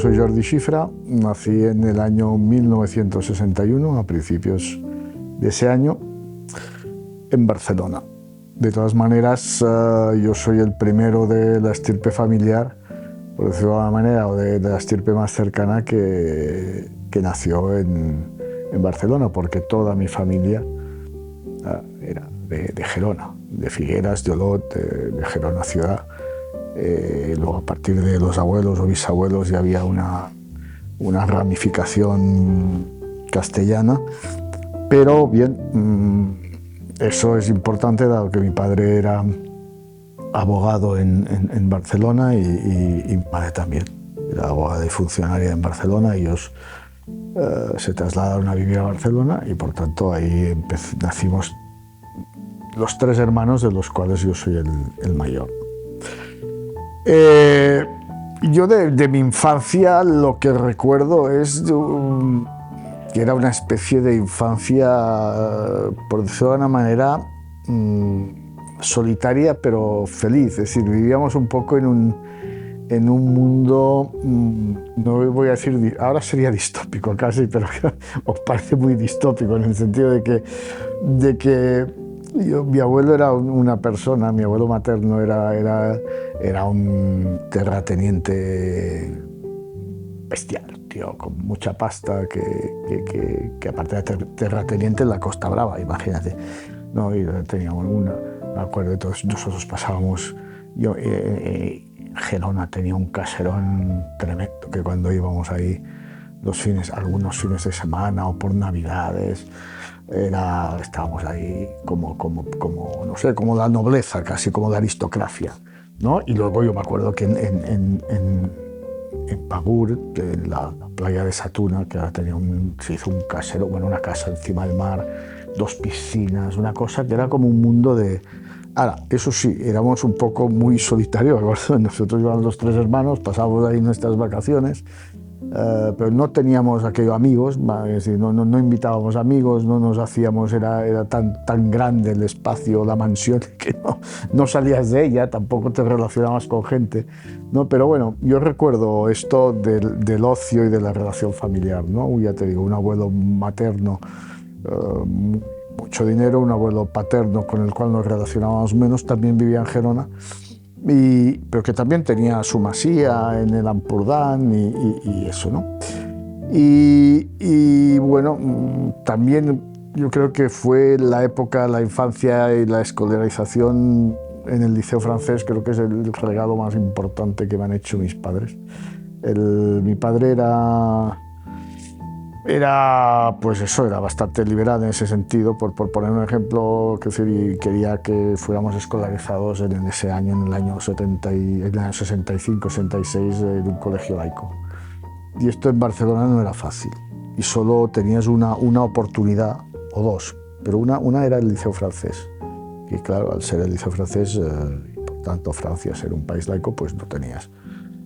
soy Jordi Xifra, nací en el año 1961, a principios de ese año, en Barcelona. De todas maneras, yo soy el primero de la estirpe familiar, por decirlo de alguna manera, o de la estirpe más cercana que nació en Barcelona, porque toda mi familia era de Gerona, de Figueras, de Olot, de Gerona ciudad. Luego, a partir de los abuelos o bisabuelos, ya había una ramificación castellana, pero bien, eso es importante, dado que mi padre era abogado en Barcelona y mi madre también era abogada y funcionaria en Barcelona. Ellos se trasladaron a vivir a Barcelona y, por tanto, ahí nacimos los tres hermanos, de los cuales yo soy el mayor. Yo de mi infancia lo que recuerdo es que era una especie de infancia, por decirlo de una manera, solitaria pero feliz. Es decir, vivíamos un poco en un mundo, no voy a decir, ahora sería distópico casi, pero os parece muy distópico en el sentido de que mi abuelo era una persona, mi abuelo materno era un terrateniente bestial, tío, con mucha pasta, que aparte de terrateniente en la Costa Brava, imagínate. No, y teníamos me acuerdo, todos nosotros pasábamos, Gerona tenía un caserón tremendo, que cuando íbamos ahí algunos fines de semana o por Navidades, estábamos ahí como, no sé, como la nobleza, casi como la aristocracia, ¿no? Y luego yo me acuerdo que en Pagur, en la playa de Satuna, que ahora se hizo un casero, bueno, una casa encima del mar, 2 piscinas, una cosa que era como un mundo de... Ahora, eso sí, éramos un poco muy solitarios, ¿verdad? Nosotros íbamos los 3 hermanos, pasábamos ahí nuestras vacaciones, pero no teníamos aquellos amigos, es decir, no invitábamos amigos, no nos hacíamos, era tan grande el espacio, la mansión, que no salías de ella, tampoco te relacionabas con gente, ¿no? Pero bueno, yo recuerdo esto del ocio y de la relación familiar, ¿no? Ya te digo, un abuelo materno, mucho dinero, un abuelo paterno con el cual nos relacionábamos menos, también vivía en Gerona, pero que también tenía su masía en el Ampurdán y eso, ¿no? Y bueno, también yo creo que fue la época, la infancia y la escolarización en el Liceo Francés, creo que es el regalo más importante que me han hecho mis padres. Mi padre pues eso, era bastante liberal en ese sentido, por poner un ejemplo, y quería que fuéramos escolarizados en ese año, en el año 65-66, en un colegio laico. Y esto en Barcelona no era fácil, y solo tenías una oportunidad, o 2, pero una era el Liceo Francés, y claro, al ser el Liceo Francés, y por tanto Francia ser un país laico, pues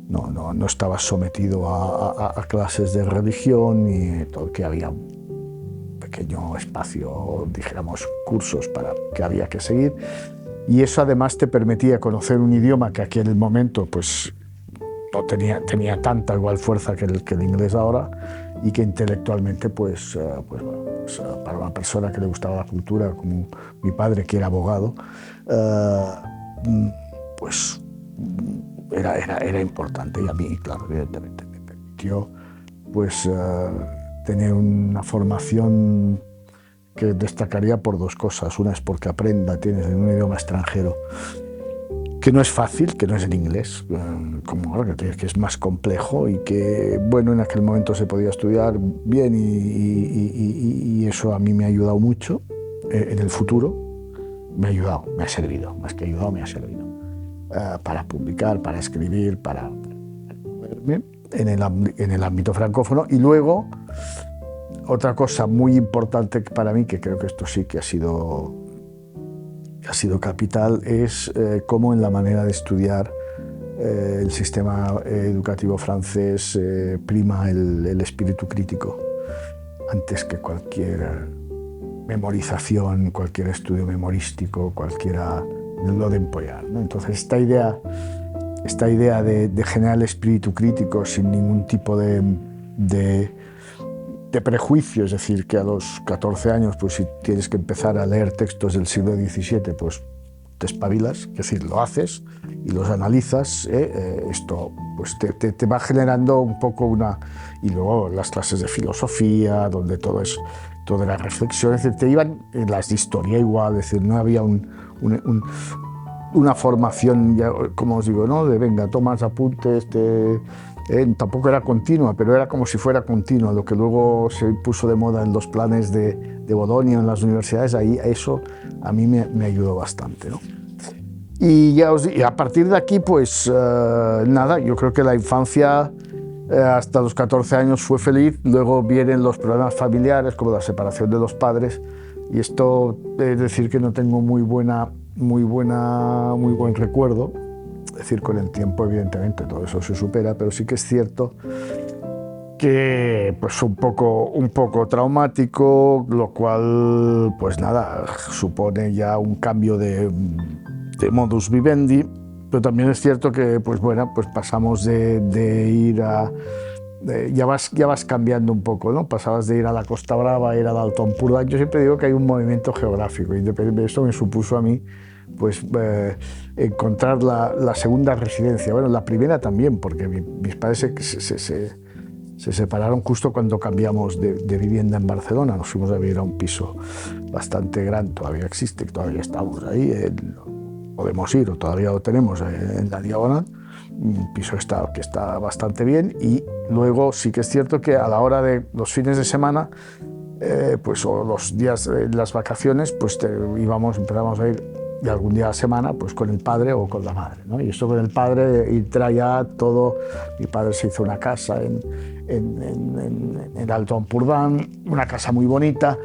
no estabas sometido a clases de religión, y todo, que había un pequeño espacio, dijéramos, cursos que había que seguir, y eso además te permitía conocer un idioma que aquí en el momento pues no tenía tanta igual fuerza que el inglés ahora, y que intelectualmente pues para una persona que le gustaba la cultura, como mi padre, que era abogado, pues era importante, y a mí, claro, evidentemente me permitió pues tener una formación que destacaría por 2 cosas. Una es porque tienes en un idioma extranjero que no es fácil, que no es el inglés, como ahora, que es más complejo, y que, bueno, en aquel momento se podía estudiar bien, y eso a mí me ha ayudado mucho en el futuro. Me ha servido, más que ayudado, me ha servido. Para publicar, para escribir, para moverme en el ámbito francófono. Y luego, otra cosa muy importante para mí, que creo que esto sí que ha sido capital, es cómo en la manera de estudiar el sistema educativo francés prima el espíritu crítico antes que cualquier memorización, cualquier estudio memorístico, lo de empollar, ¿no? Entonces, esta idea esta idea de generar el espíritu crítico sin ningún tipo de prejuicio, es decir, que a los 14 años, pues si tienes que empezar a leer textos del siglo XVII, pues te espabilas, es decir, lo haces y los analizas, esto pues te va generando un poco una... Y luego las clases de filosofía, donde todo era reflexión, es decir, te iban las de historia igual, es decir, no había una formación, ya, como os digo, ¿no? De venga, tomas apuntes, tampoco era continua, pero era como si fuera continua, lo que luego se puso de moda en los planes de Bolonia, en las universidades, ahí eso a mí me ayudó bastante, ¿no? Y a partir de aquí, pues nada, yo creo que la infancia hasta los 14 años fue feliz, luego vienen los problemas familiares, como la separación de los padres, y esto es decir que no tengo muy buen recuerdo. Es decir, con el tiempo, evidentemente, todo eso se supera, pero sí que es cierto que pues un poco traumático, lo cual, pues nada, supone ya un cambio de modus vivendi, pero también es cierto que, pues bueno, pues pasamos de ir a... ya vas cambiando un poco, ¿no? Pasabas de ir a la Costa Brava a ir al Alto Ampurdán. Yo siempre digo que hay un movimiento geográfico, y eso me supuso a mí pues encontrar la segunda residencia. Bueno, la primera también, porque mis padres se separaron justo cuando cambiamos de vivienda en Barcelona. Nos fuimos a vivir a un piso bastante grande, todavía existe, todavía estamos ahí, podemos ir, o todavía lo tenemos en la Diagonal, un piso que está bastante bien. Y luego sí que es cierto que a la hora de los fines de semana, pues, o los días de las vacaciones, pues empezamos a ir y algún día a la semana, pues con el padre o con la madre, ¿no? Y esto con el padre, entra ya todo. Mi padre se hizo una casa en el Alto Ampurdán, una casa muy bonita,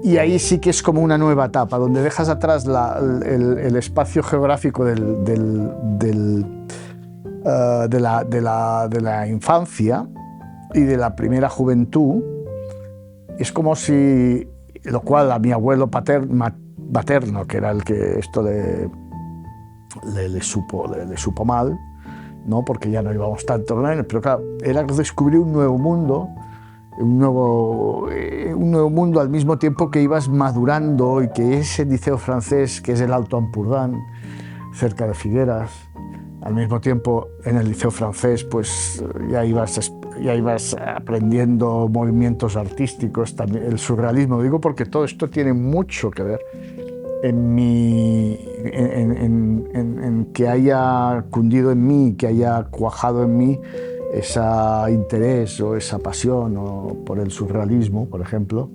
y ahí sí que es como una nueva etapa, donde dejas atrás el espacio geográfico de la infancia y de la primera juventud. Es como si, lo cual a mi abuelo paterno, que era el que esto le supo mal, ¿no? Porque ya no íbamos tanto, pero claro, era descubrir un nuevo mundo, un nuevo mundo al mismo tiempo que ibas madurando, y que ese liceo francés, que es el Alto Ampurdán, cerca de Figueras, al mismo tiempo en el liceo francés, pues ya ibas aprendiendo movimientos artísticos, también el surrealismo. Digo porque todo esto tiene mucho que ver en que haya cundido en mí, que haya cuajado en mí ese interés o esa pasión por el surrealismo, por ejemplo,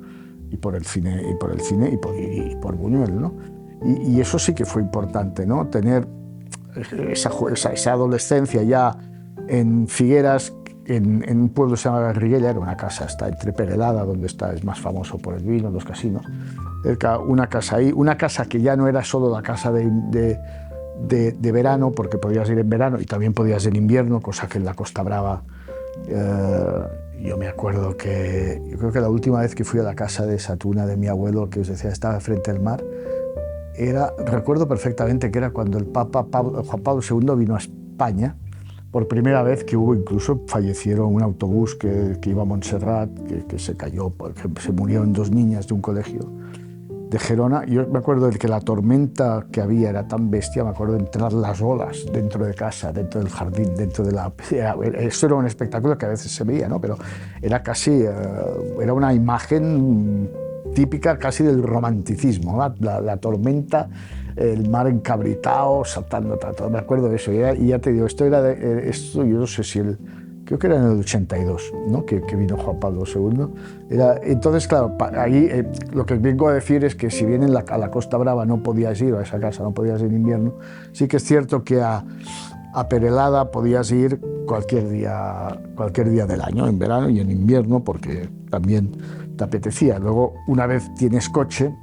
y por el cine y por Buñuel, ¿no? Y eso sí que fue importante, ¿no? Tener esa adolescencia ya en Figueras, en un pueblo que se llama Garriguella, era una casa, está entre Perelada, donde es más famoso por el vino, los casinos, una casa ahí, una casa que ya no era solo la casa de verano, porque podías ir en verano y también podías ir en invierno, cosa que en la Costa Brava, yo me acuerdo que, yo creo que la última vez que fui a la casa de Satuna de mi abuelo, que os decía, estaba frente al mar, recuerdo perfectamente que era cuando el Papa Juan Pablo II vino a España, por primera vez, que incluso fallecieron un autobús que iba a Montserrat, que se cayó, porque se murieron 2 niñas de un colegio de Gerona. Yo me acuerdo de que la tormenta que había era tan bestia, me acuerdo de entrar las olas dentro de casa, dentro del jardín, dentro de la... Eso era un espectáculo que a veces se veía, ¿no? Pero era casi, era una imagen típica casi del romanticismo, ¿no? La tormenta, el mar encabritado, saltando, me acuerdo de eso. Y ya te digo, esto yo no sé si creo que era en el 82, ¿no? que vino Juan Pablo II. Entonces, claro, ahí lo que vengo a decir es que si bien a la Costa Brava no podías ir, a esa casa no podías ir en invierno, sí que es cierto que a Perelada podías ir cualquier día del año, en verano y en invierno, porque también te apetecía. Luego, una vez tienes coche,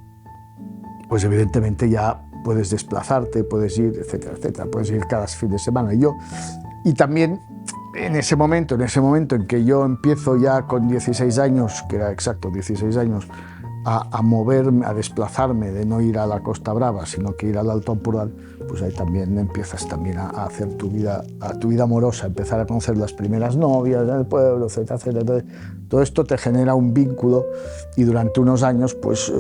pues evidentemente ya puedes desplazarte, puedes ir, etcétera, etcétera. Puedes ir cada fin de semana. Y también en ese momento en que yo empiezo ya con 16 años, que era exacto 16 años, a moverme, a desplazarme, de no ir a la Costa Brava, sino que ir al Alto Ampurdán, pues ahí también empiezas también a hacer tu vida amorosa, empezar a conocer las primeras novias del pueblo, etcétera, etcétera. Entonces, todo esto te genera un vínculo y durante unos años, pues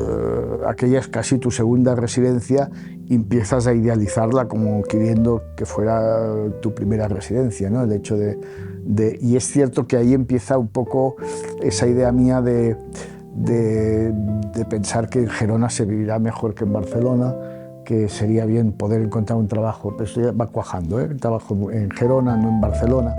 aquella es casi tu segunda residencia, empiezas a idealizarla como queriendo que fuera tu primera residencia, ¿no? El hecho y es cierto que ahí empieza un poco esa idea mía de pensar que en Gerona se vivirá mejor que en Barcelona, que sería bien poder encontrar un trabajo, pero esto ya va cuajando, ¿eh? Trabajo en Gerona, no en Barcelona.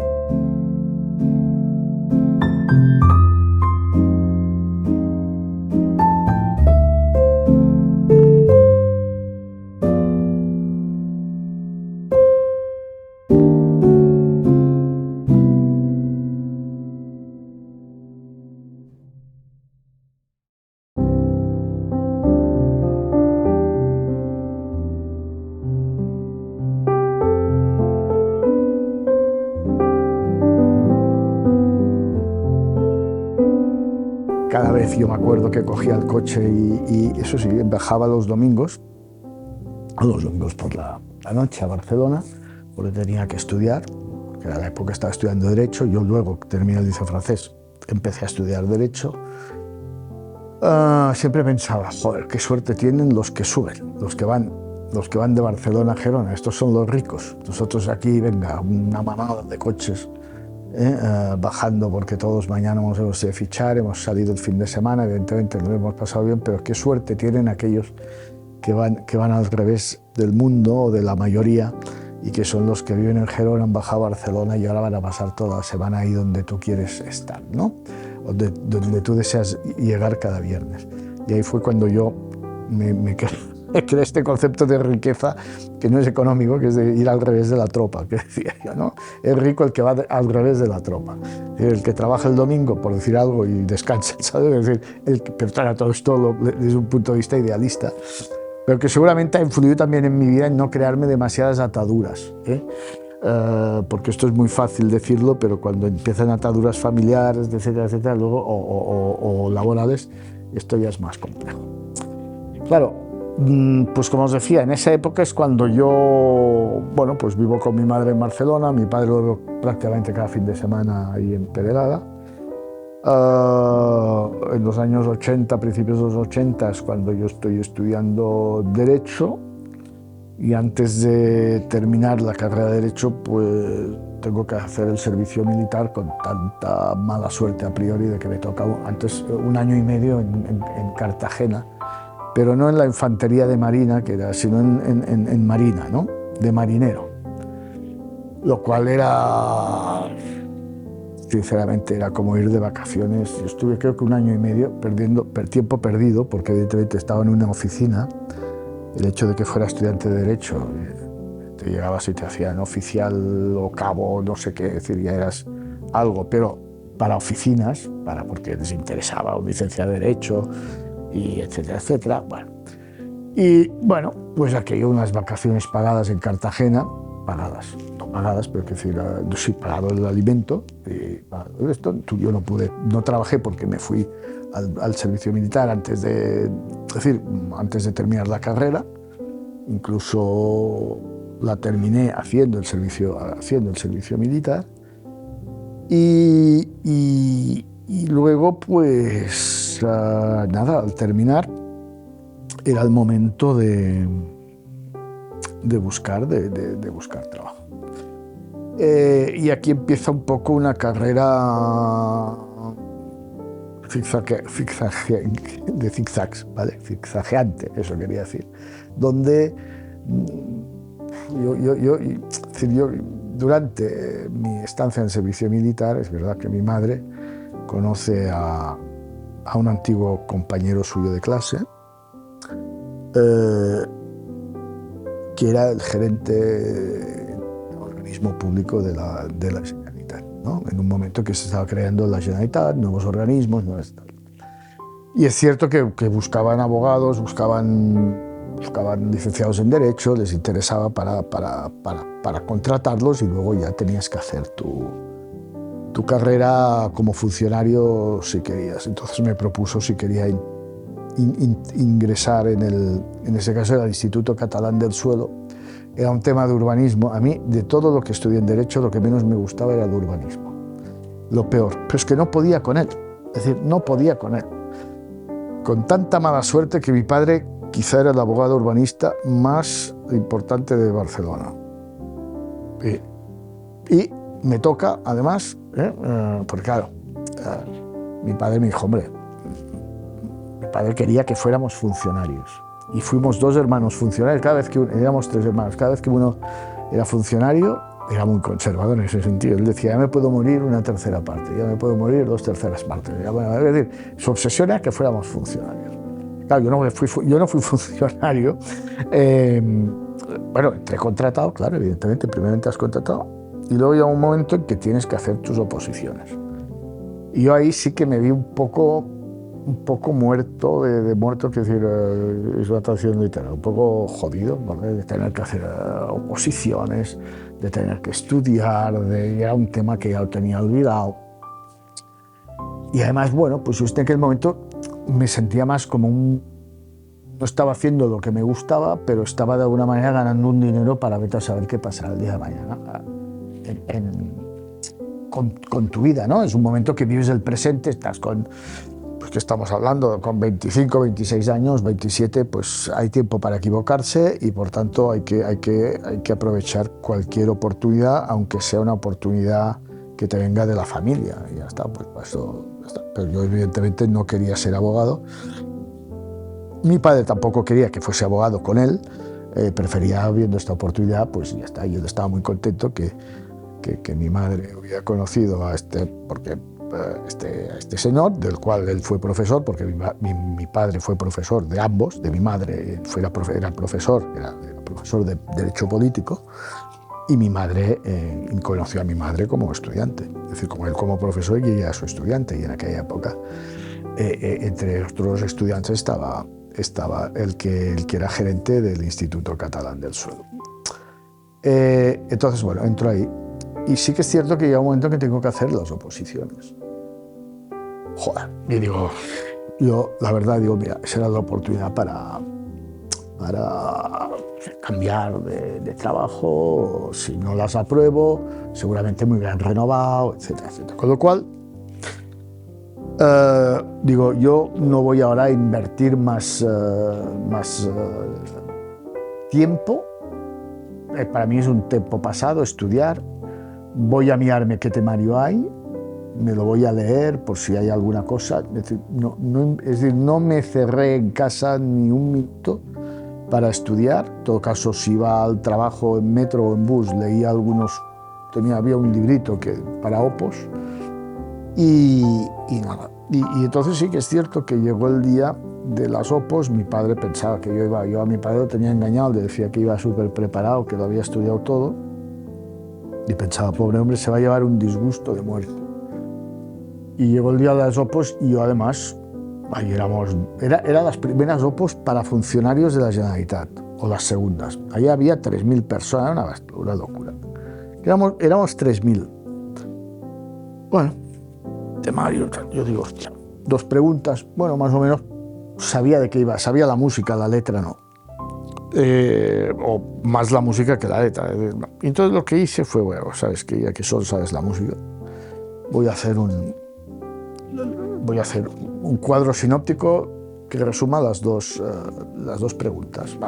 Cada vez yo me acuerdo que cogía el coche y eso sí, bajaba los domingos por la noche a Barcelona, porque tenía que estudiar, porque a la época estaba estudiando Derecho. Yo luego terminé el liceo francés, empecé a estudiar Derecho. Siempre pensaba, joder, qué suerte tienen los que suben, los que van de Barcelona a Gerona. Estos son los ricos. Nosotros aquí, venga, una manada de coches bajando, porque todos mañana hemos de fichar, hemos salido el fin de semana, evidentemente nos hemos pasado bien, pero qué suerte tienen aquellos que van al revés del mundo o de la mayoría, y que son los que viven en Gerona, han bajado a Barcelona y ahora van a pasar toda la semana ahí donde tú quieres estar, ¿no? Donde tú deseas llegar cada viernes. Y ahí fue cuando yo me creé este concepto de riqueza, que no es económico, que es de ir al revés de la tropa, que decía yo, ¿no? Es rico el que va al revés de la tropa, el que trabaja el domingo, por decir algo, y descansa, ¿sabes? Es decir, pero claro, todo esto desde un punto de vista idealista, pero que seguramente ha influido también en mi vida en no crearme demasiadas ataduras, ¿eh? Porque esto es muy fácil decirlo, pero cuando empiezan ataduras familiares, etcétera, etcétera, luego, o laborales, esto ya es más complejo. Claro, pues como os decía, en esa época es cuando yo, bueno, pues vivo con mi madre en Barcelona, mi padre lo veo prácticamente cada fin de semana ahí en Perelada. En los años 80, principios de los 80, es cuando yo estoy estudiando Derecho, y antes de terminar la carrera de Derecho, pues tengo que hacer el servicio militar, con tanta mala suerte a priori de que me toca antes 1 año y medio en Cartagena, pero no en la infantería de marina, sino en marina, ¿no? De marinero, lo cual era, sinceramente, era como ir de vacaciones. Yo estuve, creo que 1 año y medio tiempo perdido, porque evidentemente estaba en una oficina. El hecho de que fuera estudiante de Derecho, te llegabas y te hacían oficial o cabo, no sé qué, es decir, ya eras algo, pero para oficinas, porque les interesaba un licenciado de Derecho, y etcétera, etcétera. Bueno. Y bueno, pues aquello, unas vacaciones pagadas en Cartagena, no pagadas, pero que decir, sí, pagado el alimento, y esto. Yo no trabajé porque me fui al servicio militar antes de terminar la carrera. Incluso la terminé haciendo el servicio militar. Y luego, pues nada, al terminar era el momento de buscar trabajo. Y aquí empieza un poco una carrera de zigzags, ¿vale? Zigzagueante, eso quería decir, donde yo durante mi estancia en el servicio militar, es verdad que mi madre conoce a un antiguo compañero suyo de clase, que era el gerente del organismo público de la Generalitat, ¿no? En un momento que se estaba creando la Generalitat, nuevos organismos, y es cierto que buscaban abogados, buscaban licenciados en Derecho, les interesaba para contratarlos, y luego ya tenías que hacer tu carrera como funcionario si querías. Entonces me propuso si quería ingresar en ese caso era el Instituto Catalán del Suelo. Era un tema de urbanismo. A mí, de todo lo que estudié en Derecho, lo que menos me gustaba era el urbanismo. Lo peor. Pero es que no podía con él. Es decir, no podía con él. Con tanta mala suerte que mi padre quizá era el abogado urbanista más importante de Barcelona. Y me toca, además, porque claro, mi padre me dijo, hombre, mi padre quería que fuéramos funcionarios. Y fuimos 2 hermanos funcionarios, éramos 3 hermanos, cada vez que uno era funcionario, era muy conservador en ese sentido. Él decía, ya me puedo morir una tercera parte, ya me puedo morir 2/3 partes. Es decir, su obsesión era que fuéramos funcionarios. Claro, yo no fui funcionario. Bueno, entré contratado, claro, evidentemente, primeramente has contratado, y luego llega un momento en que tienes que hacer tus oposiciones. Y yo ahí sí que me vi un poco muerto, de muerto, que decir, es una traducción literal, un poco jodido, ¿vale? De tener que hacer oposiciones, de tener que estudiar, era un tema que ya lo tenía olvidado. Y además, bueno, pues en aquel momento me sentía más como no estaba haciendo lo que me gustaba, pero estaba de alguna manera ganando un dinero para vete a saber qué pasará el día de mañana con tu vida, ¿no? Es un momento que vives el presente, estás con, pues que estamos hablando, con 25, 26 años, 27, pues hay tiempo para equivocarse y por tanto hay que aprovechar cualquier oportunidad, aunque sea una oportunidad que te venga de la familia. Y ya está, pues eso, ya está. Pero yo evidentemente no quería ser abogado. Mi padre tampoco quería que fuese abogado con él, prefería, viendo esta oportunidad, pues ya está. Y él estaba muy contento que mi madre hubiera conocido a este señor, del cual él fue profesor, porque mi padre fue profesor de ambos, de mi madre era profesor de Derecho Político, y mi madre conoció a mi madre como estudiante, es decir, como él como profesor y ella su estudiante, y en aquella época entre otros estudiantes estaba el que era gerente del Instituto Catalán del Suelo. Entonces, bueno, entro ahí. Y sí que es cierto que llega un momento en que tengo que hacer las oposiciones. Joder, y digo, yo la verdad digo, mira, esa era la oportunidad para cambiar de trabajo. Si no las apruebo, seguramente me hubieran renovado, etcétera, etcétera. Con lo cual, digo, yo no voy ahora a invertir más tiempo. Para mí es un tiempo pasado estudiar. Voy a mirarme qué temario hay, me lo voy a leer por si hay alguna cosa. Es decir, no me cerré en casa ni un minuto para estudiar. En todo caso, si iba al trabajo en metro o en bus, leía había un librito para opos y nada. Y entonces sí que es cierto que llegó el día de las opos. Mi padre pensaba que yo a mi padre lo tenía engañado, le decía que iba súper preparado, que lo había estudiado todo. Y pensaba, pobre hombre, se va a llevar un disgusto de muerte. Y llegó el día de las opos y yo además, ahí eran las primeras opos para funcionarios de la Generalitat, o las segundas. Ahí había 3.000 personas, una locura. Éramos 3.000. Bueno, temario, yo digo, hostia, 2 preguntas, bueno, más o menos sabía de qué iba, sabía la música, la letra no. O más la música que la letra. Entonces lo que hice fue, bueno, sabes que ya que solo sabes la música, voy a hacer un cuadro sinóptico que resuma las dos preguntas.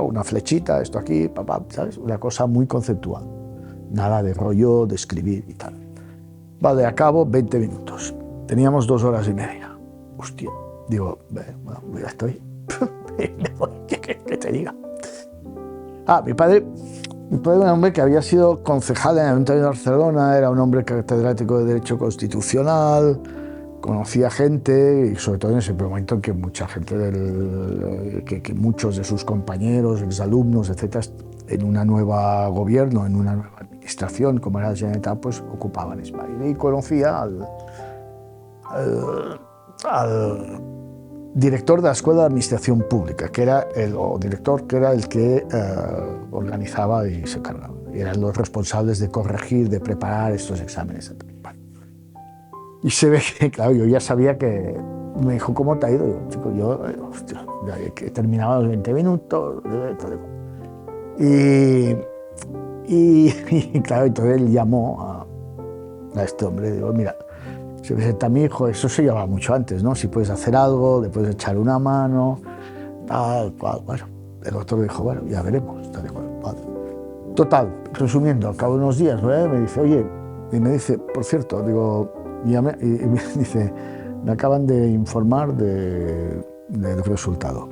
Una flechita, esto aquí, ¿sabes? Una cosa muy conceptual. Nada de rollo, de escribir y tal. Vale, a cabo 20 minutos. Teníamos 2 horas y media. Hostia. Digo, bueno, ya estoy. ¿Qué te diga? Mi padre era un hombre que había sido concejal en el Ayuntamiento de Barcelona, era un hombre catedrático de Derecho Constitucional, conocía gente, y sobre todo en ese momento en que mucha gente, que muchos de sus compañeros, exalumnos, etcétera, en un nuevo gobierno, en una nueva administración, como era la Generalitat, pues ocupaban España. Y conocía al director de la Escuela de Administración Pública, que era el que organizaba y se cargaba. Y eran los responsables de corregir, de preparar estos exámenes. Y se ve que, claro, yo ya sabía que... Me dijo, ¿cómo te ha ido? Yo, chico, hostia, ya he terminado los 20 minutos, tal y cual. Y claro, entonces él llamó a este hombre, digo, mira, se presenta mi hijo, eso se llevaba mucho antes, ¿no? Si puedes hacer algo, le puedes echar una mano, tal, cual, bueno. El doctor dijo, bueno, ya veremos, tal y cual, vale. Total, resumiendo, al cabo de unos días, ¿verdad? Me dice, oye, y me dice, por cierto, digo, y me dice, me acaban de informar del resultado.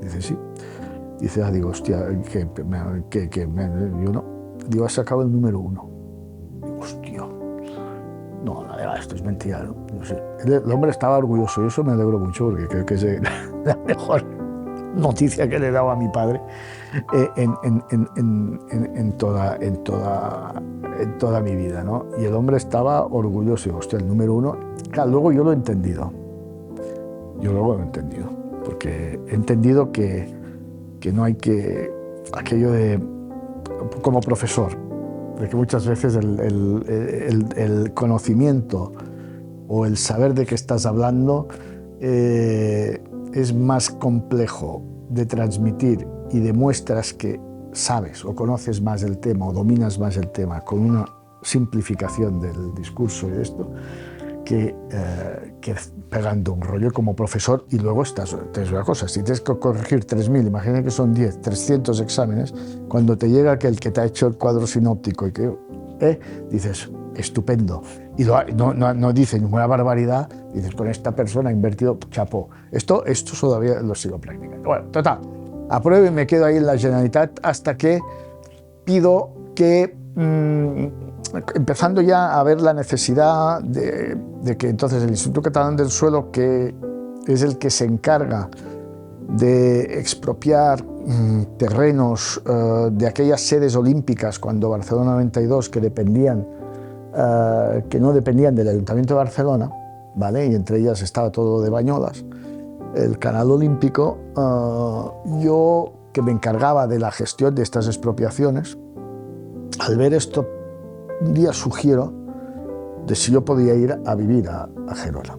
Dice, sí. Dice, digo, hostia, yo no. Digo, has sacado el número 1. Digo, hostia. No, nada, esto es mentira, ¿no? No sé. El hombre estaba orgulloso y eso me alegro mucho porque creo que es la mejor noticia que le he dado a mi padre en toda mi vida, ¿no? Y el hombre estaba orgulloso y, hostia, el número 1. Claro, luego yo lo he entendido. Porque he entendido que no hay que, aquello de, como profesor, de que muchas veces el conocimiento o el saber de qué estás hablando es más complejo de transmitir y demuestras que sabes o conoces más el tema o dominas más el tema con una simplificación del discurso y esto, que pegando un rollo como profesor. Y luego tienes una cosa, si tienes que corregir 3.000, imagina que son 10, 300 exámenes, cuando te llega aquel que te ha hecho el cuadro sinóptico y que dices, estupendo, y no dice ninguna barbaridad, dices, con esta persona ha invertido, chapó. Esto todavía lo sigo practicando. Bueno, total, apruebo y me quedo ahí en la Generalitat hasta que pido que... empezando ya a ver la necesidad de que entonces el Instituto Catalán del Suelo, que es el que se encarga de expropiar terrenos de aquellas sedes olímpicas cuando Barcelona 92 que no dependían del Ayuntamiento de Barcelona, ¿vale? Y entre ellas estaba todo de Bañolas, el Canal Olímpico, yo que me encargaba de la gestión de estas expropiaciones, al ver esto, un día sugiero de si yo podía ir a vivir a Gerona,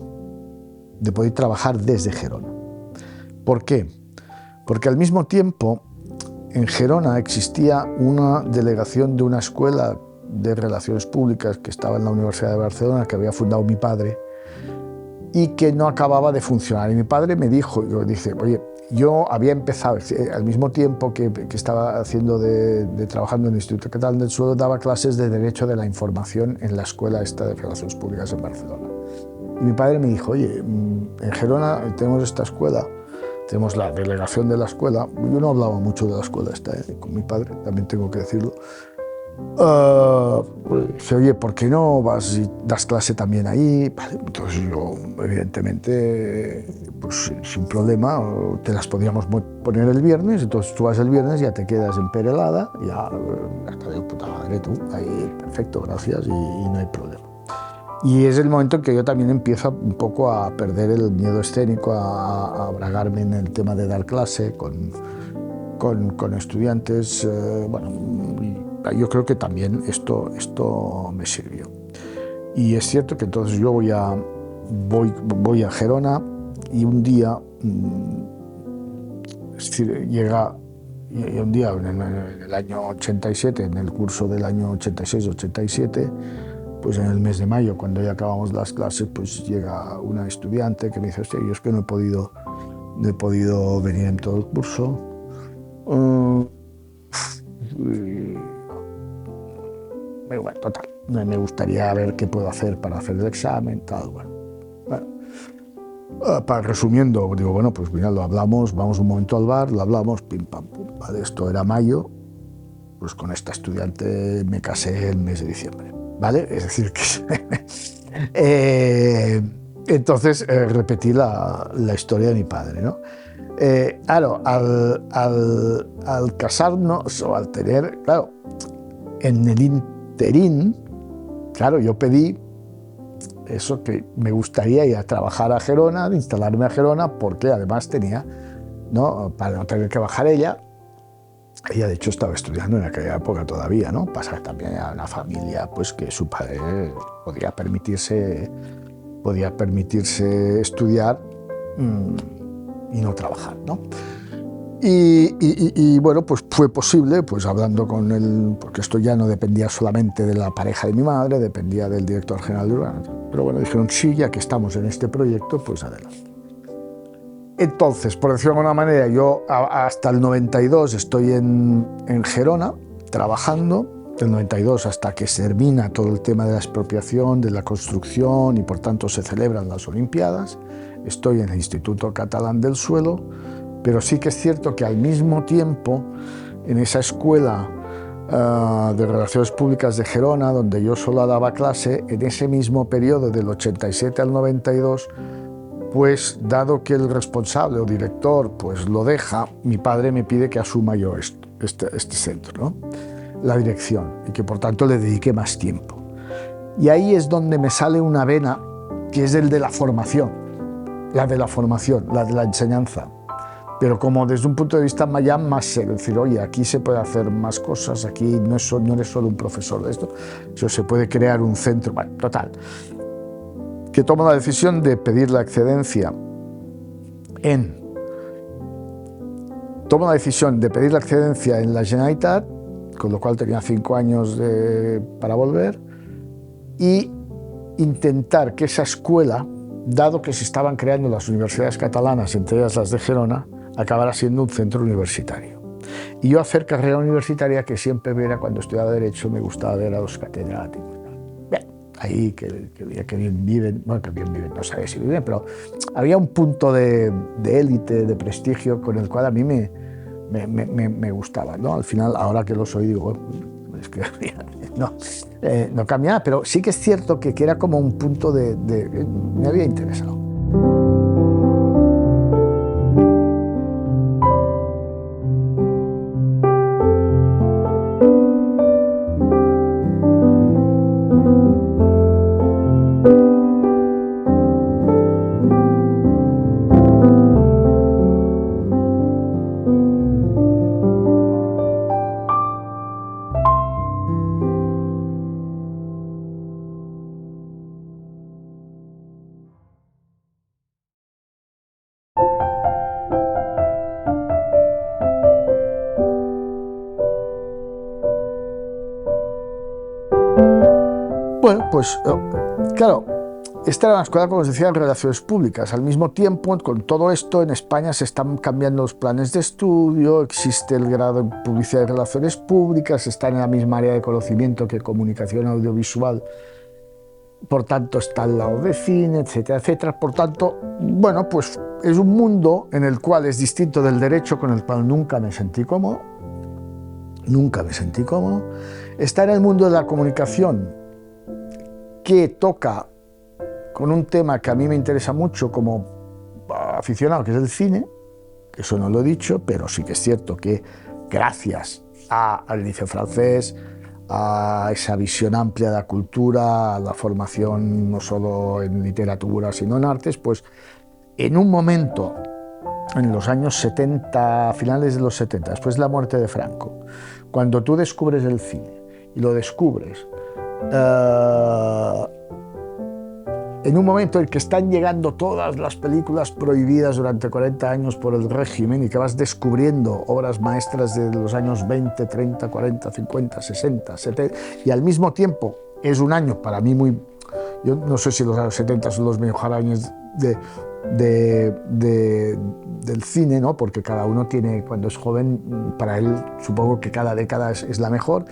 de poder trabajar desde Gerona. ¿Por qué? Porque al mismo tiempo en Gerona existía una delegación de una escuela de relaciones públicas que estaba en la Universidad de Barcelona, que había fundado mi padre, y que no acababa de funcionar. Y mi padre me dice, oye, yo había empezado, al mismo tiempo que estaba trabajando en el Instituto Catalán del Suelo, daba clases de Derecho de la Información en la escuela esta de Relaciones Públicas en Barcelona. Y mi padre me dijo, oye, en Gerona tenemos esta escuela, tenemos la delegación de la escuela. Yo no hablaba mucho de la escuela esta, con mi padre, también tengo que decirlo. Dice, oye, ¿por qué no vas y das clase también ahí? Vale, entonces yo, evidentemente, pues sin problema, te las podíamos poner el viernes, entonces tú vas el viernes, ya te quedas en Perelada, ya está de puta madre tú, ahí perfecto, gracias, y no hay problema. Y es el momento en que yo también empiezo un poco a perder el miedo escénico, a bragarme en el tema de dar clase con estudiantes, bueno, yo creo que también esto me sirvió. Y es cierto que entonces yo voy a Gerona y un día, es decir, llega un día en el año 87, en el curso del año 86-87, pues en el mes de mayo, cuando ya acabamos las clases, pues llega una estudiante que me dice, hostia, yo es que no he podido venir en todo el curso. Bueno, total, me gustaría ver qué puedo hacer para hacer el examen, tal, bueno. Resumiendo, digo, bueno, pues mira, lo hablamos, vamos un momento al bar, lo hablamos, pim, pam, pum, vale, esto era mayo, pues con esta estudiante me casé el mes de diciembre, ¿vale? Es decir, que entonces repetí la historia de mi padre, ¿no? Claro, al casarnos o al tener, claro, en el interín, claro, yo pedí eso, que me gustaría ir a trabajar a Gerona, instalarme a Gerona, porque además tenía, ¿no?, para no tener que bajar ella de hecho estaba estudiando en aquella época todavía, ¿no? Pasar también a una familia, pues que su padre podía permitirse podía permitirse estudiar y no trabajar, ¿no? Y bueno, pues fue posible, pues hablando con él, porque esto ya no dependía solamente de la pareja de mi madre, dependía del director general de Urban. Pero bueno, dijeron, sí, ya que estamos en este proyecto, pues adelante. Entonces, por decirlo de alguna manera, yo hasta el 92 estoy en Gerona, trabajando, del 92 hasta que se termina todo el tema de la expropiación, de la construcción, y por tanto se celebran las Olimpiadas. Estoy en el Instituto Catalán del Suelo, pero sí que es cierto que al mismo tiempo, en esa escuela de Relaciones Públicas de Gerona, donde yo solo daba clase, en ese mismo periodo del 87 al 92, pues dado que el responsable o director pues lo deja, mi padre me pide que asuma yo este centro, ¿no? La dirección, y que por tanto le dedique más tiempo. Y ahí es donde me sale una vena que es el de la formación, la de la enseñanza. Pero como desde un punto de vista más serio, decir, oye, aquí se puede hacer más cosas, aquí no eres solo un profesor de esto, sino se puede crear un centro, bueno, total. Que tomo la decisión de pedir la excedencia en la Generalitat, con lo cual tenía 5 años para volver, y intentar que esa escuela, dado que se estaban creando las universidades catalanas, entre ellas las de Gerona, acabara siendo un centro universitario. Y yo hacer carrera universitaria, que siempre era, cuando estudiaba Derecho, me gustaba ver a los catedráticos. Bien, ahí que bien viven, bueno, que bien viven, no sabía si viven, pero había un punto de élite, de prestigio, con el cual a mí me gustaba, ¿no? Al final, ahora que lo soy, digo, bueno, es que no cambia nada, pero sí que es cierto que era como un punto me había interesado. Bueno, pues claro, esta era una escuela, como os decía, de Relaciones Públicas. Al mismo tiempo, con todo esto, en España se están cambiando los planes de estudio, existe el grado en Publicidad y Relaciones Públicas, está en la misma área de conocimiento que Comunicación Audiovisual, por tanto está al lado de cine, etcétera, etcétera. Por tanto, bueno, pues es un mundo en el cual es distinto del derecho, con el cual nunca me sentí cómodo. Está en el mundo de la comunicación, que toca con un tema que a mí me interesa mucho como aficionado, que es el cine, que eso no lo he dicho, pero sí que es cierto que gracias al Liceo Francés, a esa visión amplia de la cultura, a la formación no solo en literatura, sino en artes, pues en un momento, en los años 70, finales de los 70, después de la muerte de Franco, cuando tú descubres el cine y lo descubres en un momento en que están llegando todas las películas prohibidas durante 40 años por el régimen, y que vas descubriendo obras maestras de los años 20, 30, 40, 50, 60, 70, y al mismo tiempo es un año para mí yo no sé si los años 70 son los mejores años del cine, ¿no? Porque cada uno tiene, cuando es joven, para él supongo que cada década es la mejor,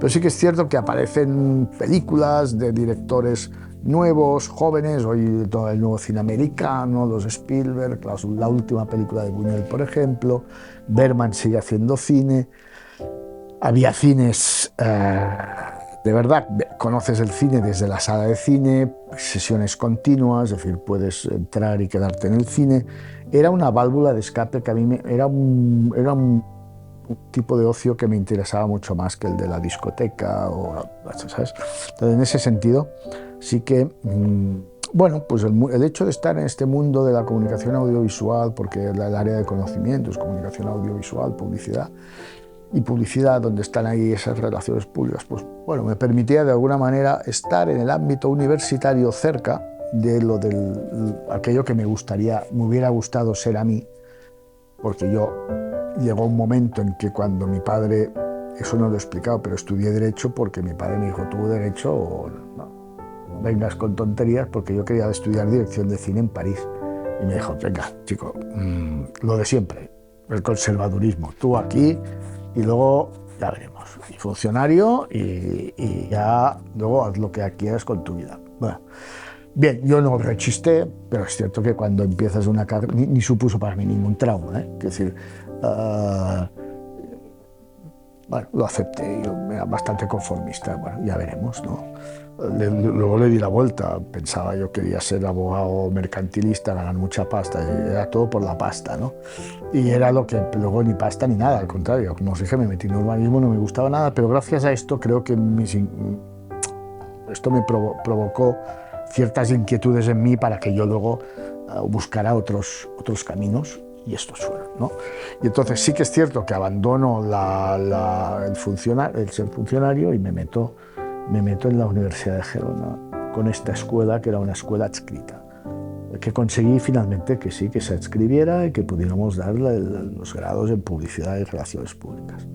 pero sí que es cierto que aparecen películas de directores nuevos, jóvenes, hoy todo el nuevo cine americano, los Spielberg, la última película de Buñuel, por ejemplo, Bergman sigue haciendo cine, había cines... de verdad, conoces el cine desde la sala de cine, sesiones continuas, es decir, puedes entrar y quedarte en el cine. Era una válvula de escape que a mí era un tipo de ocio que me interesaba mucho más que el de la discoteca, ¿sabes? Entonces, en ese sentido, sí que, bueno, pues el hecho de estar en este mundo de la comunicación audiovisual, porque el área de conocimiento es comunicación audiovisual, publicidad, donde están ahí esas relaciones públicas, pues bueno, me permitía de alguna manera estar en el ámbito universitario cerca, de aquello que me hubiera gustado ser a mí, porque llegó un momento en que cuando mi padre, eso no lo he explicado, pero estudié Derecho porque mi padre me dijo, tú Derecho o no vengas con tonterías, porque yo quería estudiar Dirección de Cine en París. Y me dijo, venga, chico, lo de siempre, el conservadurismo, tú aquí y luego ya veremos. Y funcionario y ya luego haz lo que quieras con tu vida. Bueno, bien, yo no rechisté, pero es cierto que cuando empiezas una carrera, ni supuso para mí ningún trauma, Es decir, bueno, lo acepté, yo era bastante conformista, bueno, ya veremos, ¿no? Luego le di la vuelta, pensaba yo quería ser abogado mercantilista, ganar mucha pasta, y era todo por la pasta, ¿no? Y era lo que luego ni pasta ni nada, al contrario, como os dije, me metí en urbanismo, no me gustaba nada, pero gracias a esto creo que esto me provocó ciertas inquietudes en mí para que yo luego buscara otros caminos, y estos fueron, ¿no? Y entonces sí que es cierto que abandono el ser funcionario y me meto en la Universidad de Gerona con esta escuela, que era una escuela adscrita, que conseguí finalmente que sí, que se adscribiera y que pudiéramos darle los grados en Publicidad y Relaciones Públicas.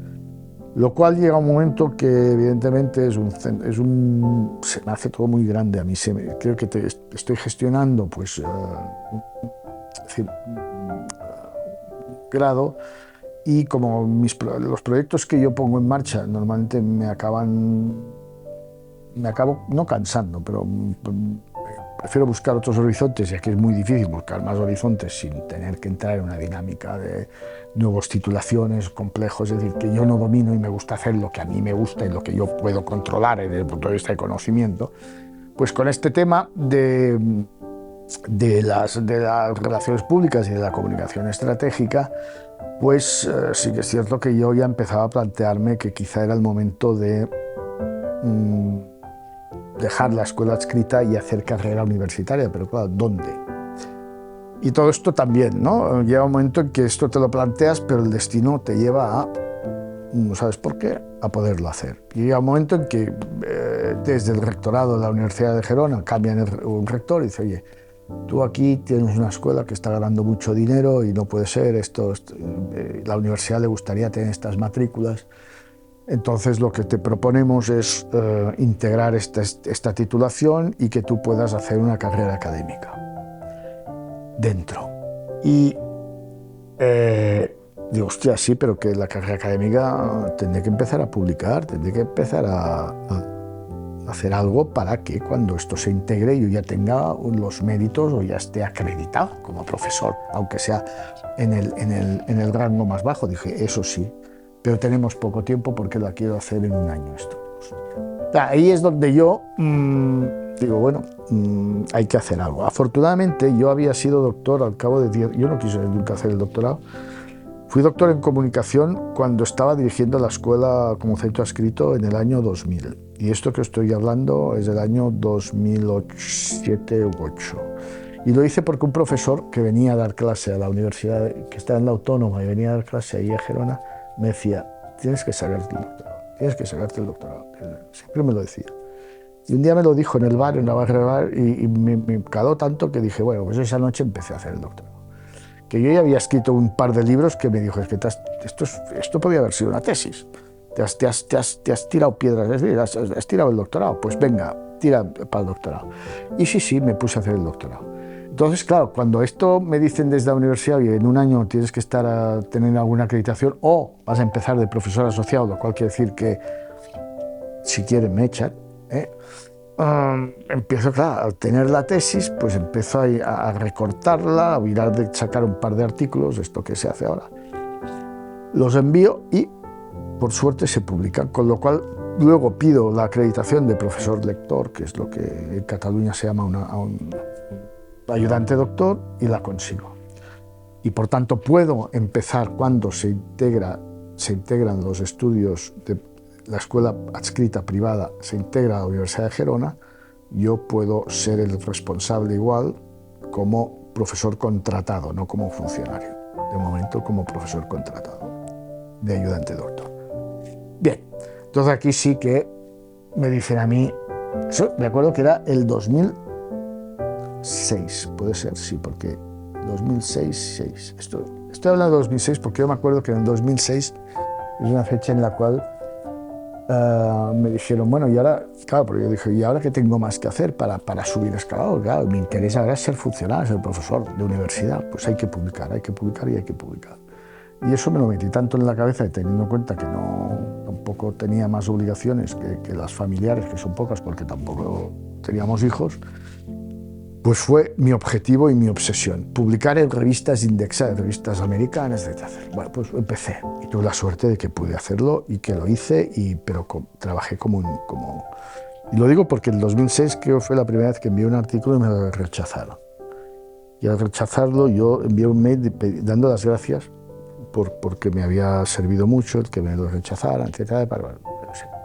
Lo cual llega un momento que evidentemente se me hace todo muy grande a mí. Creo que estoy gestionando pues, grado, y como los proyectos que yo pongo en marcha normalmente me acabo no cansando, pero prefiero buscar otros horizontes, ya que es muy difícil buscar más horizontes sin tener que entrar en una dinámica de nuevas titulaciones complejos, es decir, que yo no domino y me gusta hacer lo que a mí me gusta y lo que yo puedo controlar desde el punto de vista de conocimiento. Pues con este tema de las relaciones públicas y de la comunicación estratégica, pues sí que es cierto que yo ya empezaba a plantearme que quizá era el momento de dejar la escuela adscrita y hacer carrera universitaria, pero claro, ¿dónde? Y todo esto también, ¿no? Llega un momento en que esto te lo planteas, pero el destino te lleva a, no sabes por qué, a poderlo hacer. Y llega un momento en que desde el rectorado de la Universidad de Gerona cambian un rector y dice, oye, tú aquí tienes una escuela que está ganando mucho dinero y no puede ser, la universidad le gustaría tener estas matrículas. Entonces lo que te proponemos es integrar esta titulación y que tú puedas hacer una carrera académica dentro. Y digo, hostia, sí, pero que la carrera académica tendré que empezar a publicar, tendré que empezar a hacer algo para que cuando esto se integre yo ya tenga los méritos o ya esté acreditado como profesor, aunque sea en el rango más bajo. Dije, eso sí, pero tenemos poco tiempo porque la quiero hacer en un año esto. Ahí es donde yo digo, bueno, hay que hacer algo. Afortunadamente yo había sido doctor al cabo de 10, yo no quise nunca hacer el doctorado. Fui doctor en comunicación cuando estaba dirigiendo la escuela como centro adscrito en el año 2000. Y esto que estoy hablando es del año 2007 u 2008. Y lo hice porque un profesor que venía a dar clase a la universidad, que estaba en la Autónoma y venía a dar clase ahí a Gerona, me decía, tienes que sacarte el doctorado, tienes que sacarte el doctorado. Siempre me lo decía. Y un día me lo dijo en el bar, en la barra de bar, y me caló tanto que dije, bueno, pues esa noche empecé a hacer el doctorado. Que yo ya había escrito un par de libros que me dijo, es que esto podría haber sido una tesis. Te has tirado piedras, es decir, has tirado el doctorado. Pues venga, tira para el doctorado. Y sí, me puse a hacer el doctorado. Entonces, claro, cuando esto me dicen desde la universidad y en un año tienes que estar a tener alguna acreditación o vas a empezar de profesor asociado, lo cual quiere decir que si quieren me echan, empiezo, claro, a tener la tesis, pues empiezo a recortarla, a mirar de sacar un par de artículos, esto que se hace ahora. Los envío y, por suerte, se publican, con lo cual luego pido la acreditación de profesor lector, que es lo que en Cataluña se llama un ayudante doctor, y la consigo. Y por tanto puedo empezar cuando se integran los estudios de la escuela adscrita privada, se integra a la Universidad de Gerona, yo puedo ser el responsable igual como profesor contratado, no como funcionario. De momento como profesor contratado, de ayudante doctor. Bien, entonces aquí sí que me dicen a mí, eso me acuerdo que era el 2000, 2006, puede ser, sí, porque 2006, 6. Estoy hablando de 2006 porque yo me acuerdo que en 2006 es una fecha en la cual me dijeron, bueno, y ahora, claro, porque yo dije, ¿y ahora qué tengo más que hacer para subir escalado? Claro, mi interés ahora es ser funcionario, ser profesor de universidad, pues hay que publicar y hay que publicar. Y eso me lo metí tanto en la cabeza, y teniendo en cuenta que tampoco tenía más obligaciones que las familiares, que son pocas porque tampoco teníamos hijos, pues fue mi objetivo y mi obsesión, publicar en revistas indexadas, revistas americanas, etc. Bueno, pues empecé y tuve la suerte de que pude hacerlo y que lo hice, pero trabajé Y lo digo porque en 2006 creo que fue la primera vez que envié un artículo y me lo rechazaron. Y al rechazarlo yo envié un mail dando las gracias porque me había servido mucho el que me lo rechazaran, etc.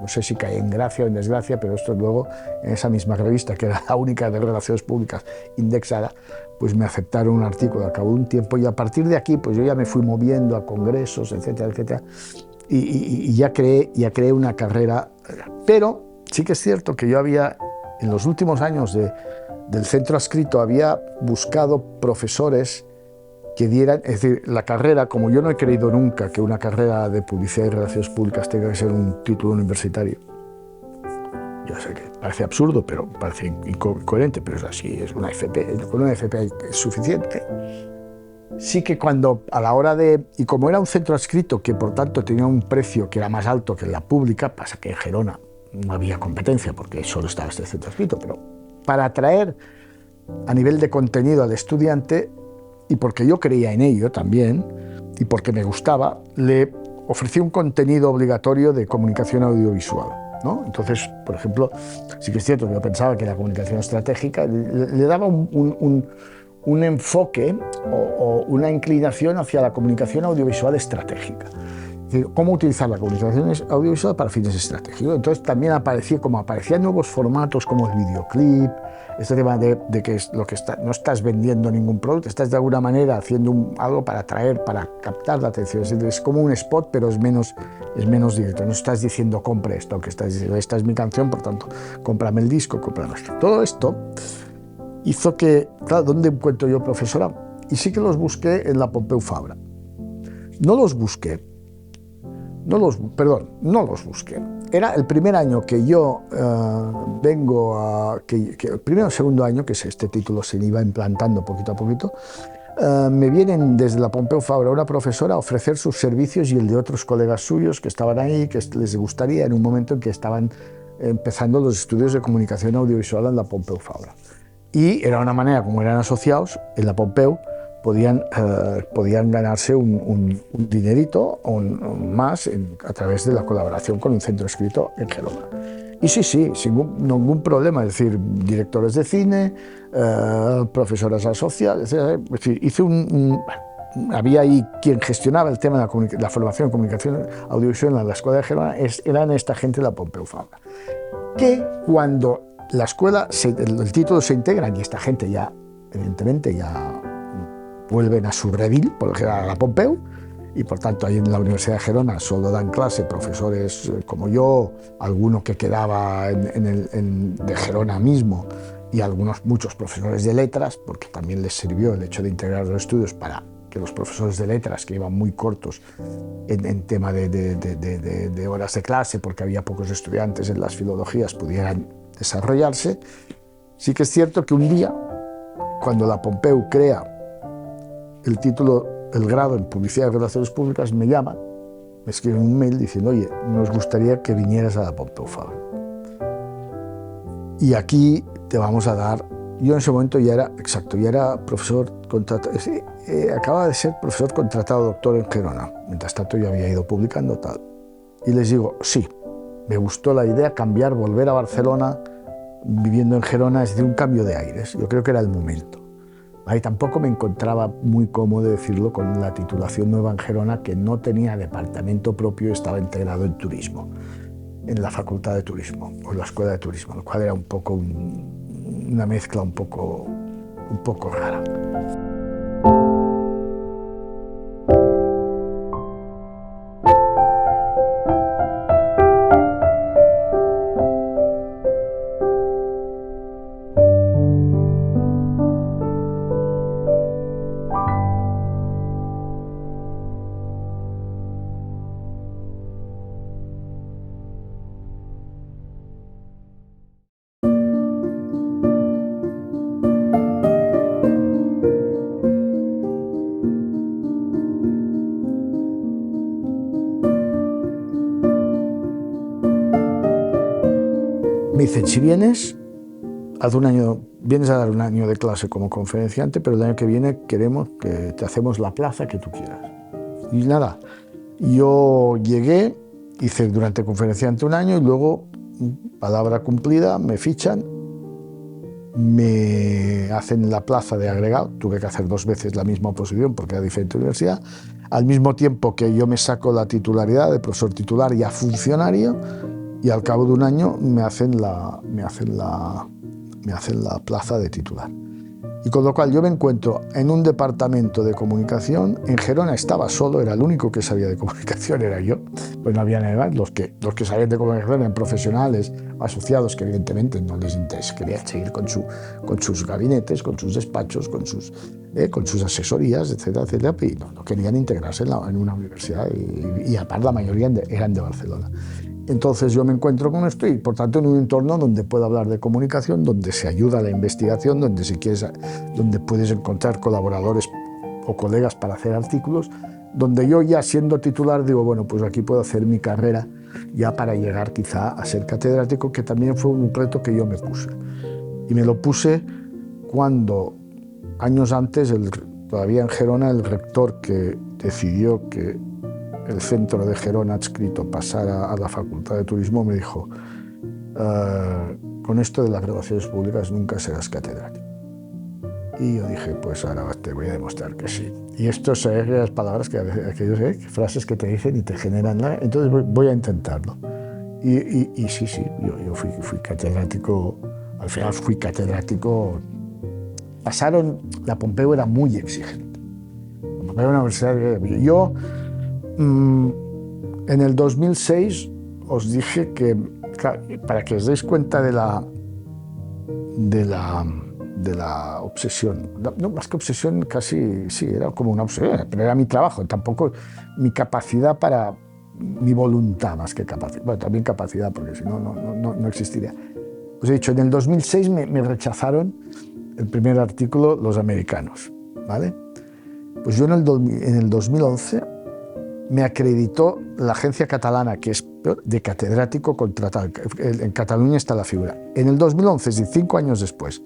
No sé si caí en gracia o en desgracia, pero esto luego, en esa misma revista, que era la única de relaciones públicas indexada, pues me aceptaron un artículo al cabo de un tiempo, y a partir de aquí pues yo ya me fui moviendo a congresos, etcétera, etcétera, y ya creé una carrera. Pero sí que es cierto que yo había, en los últimos años del centro adscrito, había buscado profesores que dieran, es decir, la carrera, como yo no he creído nunca que una carrera de publicidad y relaciones públicas tenga que ser un título universitario. Yo sé que parece absurdo, pero parece incoherente, pero es así, es una FP, con una FP es suficiente. Sí que cuando, a la hora y como era un centro adscrito que por tanto tenía un precio que era más alto que la pública, pasa que en Gerona no había competencia porque solo estaba este centro adscrito, pero para atraer a nivel de contenido al estudiante, y porque yo creía en ello también, y porque me gustaba, le ofrecí un contenido obligatorio de comunicación audiovisual, ¿no? Entonces, por ejemplo, sí que es cierto que yo pensaba que la comunicación estratégica le daba un enfoque o una inclinación hacia la comunicación audiovisual estratégica. Es decir, cómo utilizar la comunicación audiovisual para fines estratégicos. Entonces también aparecían nuevos formatos como el videoclip, este tema de que no estás vendiendo ningún producto, estás de alguna manera haciendo algo para atraer, para captar la atención. Es como un spot, pero es menos directo. No estás diciendo compre esto, que estás diciendo esta es mi canción, por tanto, cómprame el disco, cómprame esto. Todo esto hizo que, claro, ¿dónde encuentro yo profesorado? Y sí que los busqué en la Pompeu Fabra. No los busqué. Era el primer año que yo el primero o segundo año, que este título se iba implantando poquito a poquito, me vienen desde la Pompeu Fabra una profesora a ofrecer sus servicios y el de otros colegas suyos que estaban ahí, que les gustaría en un momento en que estaban empezando los estudios de comunicación audiovisual en la Pompeu Fabra. Y era una manera, como eran asociados en la Pompeu, podían ganarse un dinerito o más a través de la colaboración con un centro adscrito en Gerona. Y sí, sin ningún problema, es decir, directores de cine, profesoras asociadas, es decir, había ahí quien gestionaba el tema de la formación en comunicación audiovisual en la Escuela de Gerona, eran esta gente de la Pompeu Fabra, que cuando la escuela, el título se integra y esta gente ya, evidentemente, ya vuelven a su redil, por lo general a la Pompeu, y por tanto ahí en la Universidad de Gerona solo dan clase profesores como yo, alguno que quedaba de Gerona mismo, y muchos profesores de letras, porque también les sirvió el hecho de integrar los estudios para que los profesores de letras, que iban muy cortos en tema de horas de clase, porque había pocos estudiantes en las filologías, pudieran desarrollarse. Sí que es cierto que un día, cuando la Pompeu crea el grado en Publicidad y Relaciones Públicas, me llaman, me escriben un mail diciendo, oye, nos gustaría que vinieras a la Pompeu Fabra. Y aquí te vamos a dar... Yo en ese momento ya era profesor contratado, acababa de ser profesor contratado doctor en Gerona. Mientras tanto yo había ido publicando tal. Y les digo, sí, me gustó la idea, volver a Barcelona, viviendo en Gerona, es decir, un cambio de aires. Yo creo que era el momento. Ahí tampoco me encontraba muy cómodo decirlo con la titulación nueva en Gerona, que no tenía departamento propio y estaba integrado en turismo, en la Facultad de Turismo o en la Escuela de Turismo, lo cual era un poco una mezcla un poco rara. me dicen, si vienes, vienes a dar un año de clase como conferenciante, pero el año que viene queremos que te hacemos la plaza que tú quieras. Y nada, yo llegué, hice durante conferenciante un año y luego, palabra cumplida, me fichan, me hacen la plaza de agregado, tuve que hacer 2 veces la misma oposición porque era diferente universidad, al mismo tiempo que yo me saco la titularidad de profesor titular y a funcionario, y al cabo de un año me hacen la plaza de titular. Y con lo cual yo me encuentro en un departamento de comunicación. En Gerona estaba solo, era el único que sabía de comunicación, era yo. Pues no había nadie más. Los que sabían de comunicación eran profesionales, asociados, que evidentemente no les interesa, querían seguir con sus gabinetes, con sus despachos, con sus asesorías, etcétera, etcétera, y no querían integrarse en una universidad. Y aparte la mayoría eran de Barcelona. Entonces yo me encuentro con esto y, por tanto, en un entorno donde puedo hablar de comunicación, donde se ayuda a la investigación, donde puedes encontrar colaboradores o colegas para hacer artículos, donde yo ya siendo titular digo, bueno, pues aquí puedo hacer mi carrera ya para llegar quizá a ser catedrático, que también fue un reto que yo me puse. Y me lo puse cuando, años antes, todavía en Gerona, el rector que decidió que el centro de Gerona adscrito pasara a la Facultad de Turismo me dijo, con esto de las relaciones públicas nunca serás catedrático. Y yo dije, pues ahora te voy a demostrar que sí. Y esto son las palabras frases que te dicen y te generan, entonces voy a intentarlo. Y sí, yo fui catedrático, al final fui catedrático. La Pompeu era muy exigente. La Pompeu era una universidad yo, en el 2006 os dije que, claro, para que os deis cuenta de la obsesión, no más que obsesión, casi sí, era como una obsesión, pero era mi trabajo, tampoco mi capacidad mi voluntad más que capacidad, bueno, también capacidad, porque si no, no existiría. Os he dicho, en el 2006 me rechazaron el primer artículo los americanos, ¿vale? Pues yo en el 2011 me acreditó la agencia catalana, que es de catedrático contratado. En Cataluña está la figura. En el 2011, es decir, 5 años después.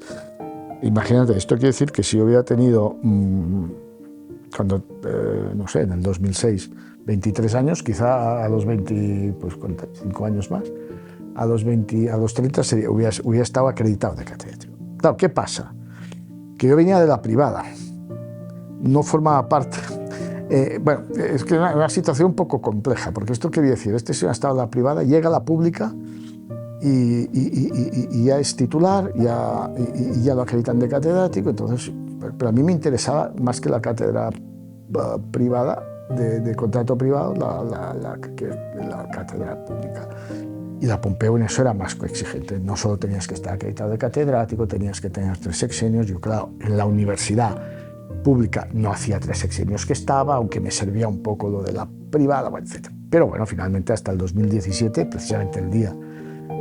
Imagínate, esto quiere decir que si yo hubiera tenido, no sé, en el 2006, 23 años, quizá a los 20, pues 5 años más, a los 30 hubiera estado acreditado de catedrático. Claro, ¿qué pasa? Que yo venía de la privada, no formaba parte. Bueno, es que es una situación un poco compleja, porque esto quería decir, este señor ha estado en la privada, llega a la pública y ya es titular, y ya lo acreditan de catedrático, entonces, pero a mí me interesaba más que la cátedra privada, de contrato privado, la cátedra pública. Y la Pompeu en eso era más exigente, no solo tenías que estar acreditado de catedrático, tenías que tener 3 sexenios. Yo, claro, en la universidad pública no hacía 3 sexenios que estaba, aunque me servía un poco lo de la privada, etc. Pero bueno, finalmente hasta el 2017, precisamente el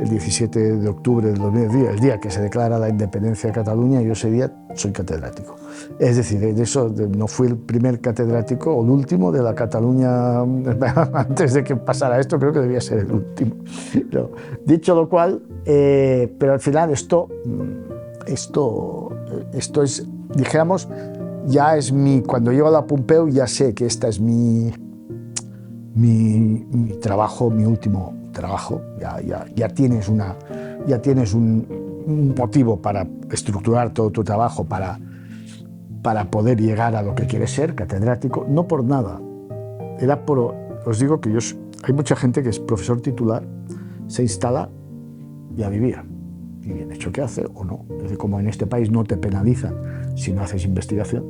17 de octubre del 2010, el día que se declara la independencia de Cataluña, yo ese día soy catedrático. Es decir, no fui el primer catedrático o el último de la Cataluña. Antes de que pasara esto, creo que debía ser el último. No. Dicho lo cual, pero al final esto es, dijéramos, ya es cuando llego a la Pompeu ya sé que esta es mi trabajo, mi último trabajo. Ya tienes un motivo para estructurar todo tu trabajo para poder llegar a lo que quieres ser, catedrático. No por nada, os digo que hay mucha gente que es profesor titular, se instala y a vivir. Y bien hecho que hace o no. Es decir, como en este país no te penalizan si no haces investigación,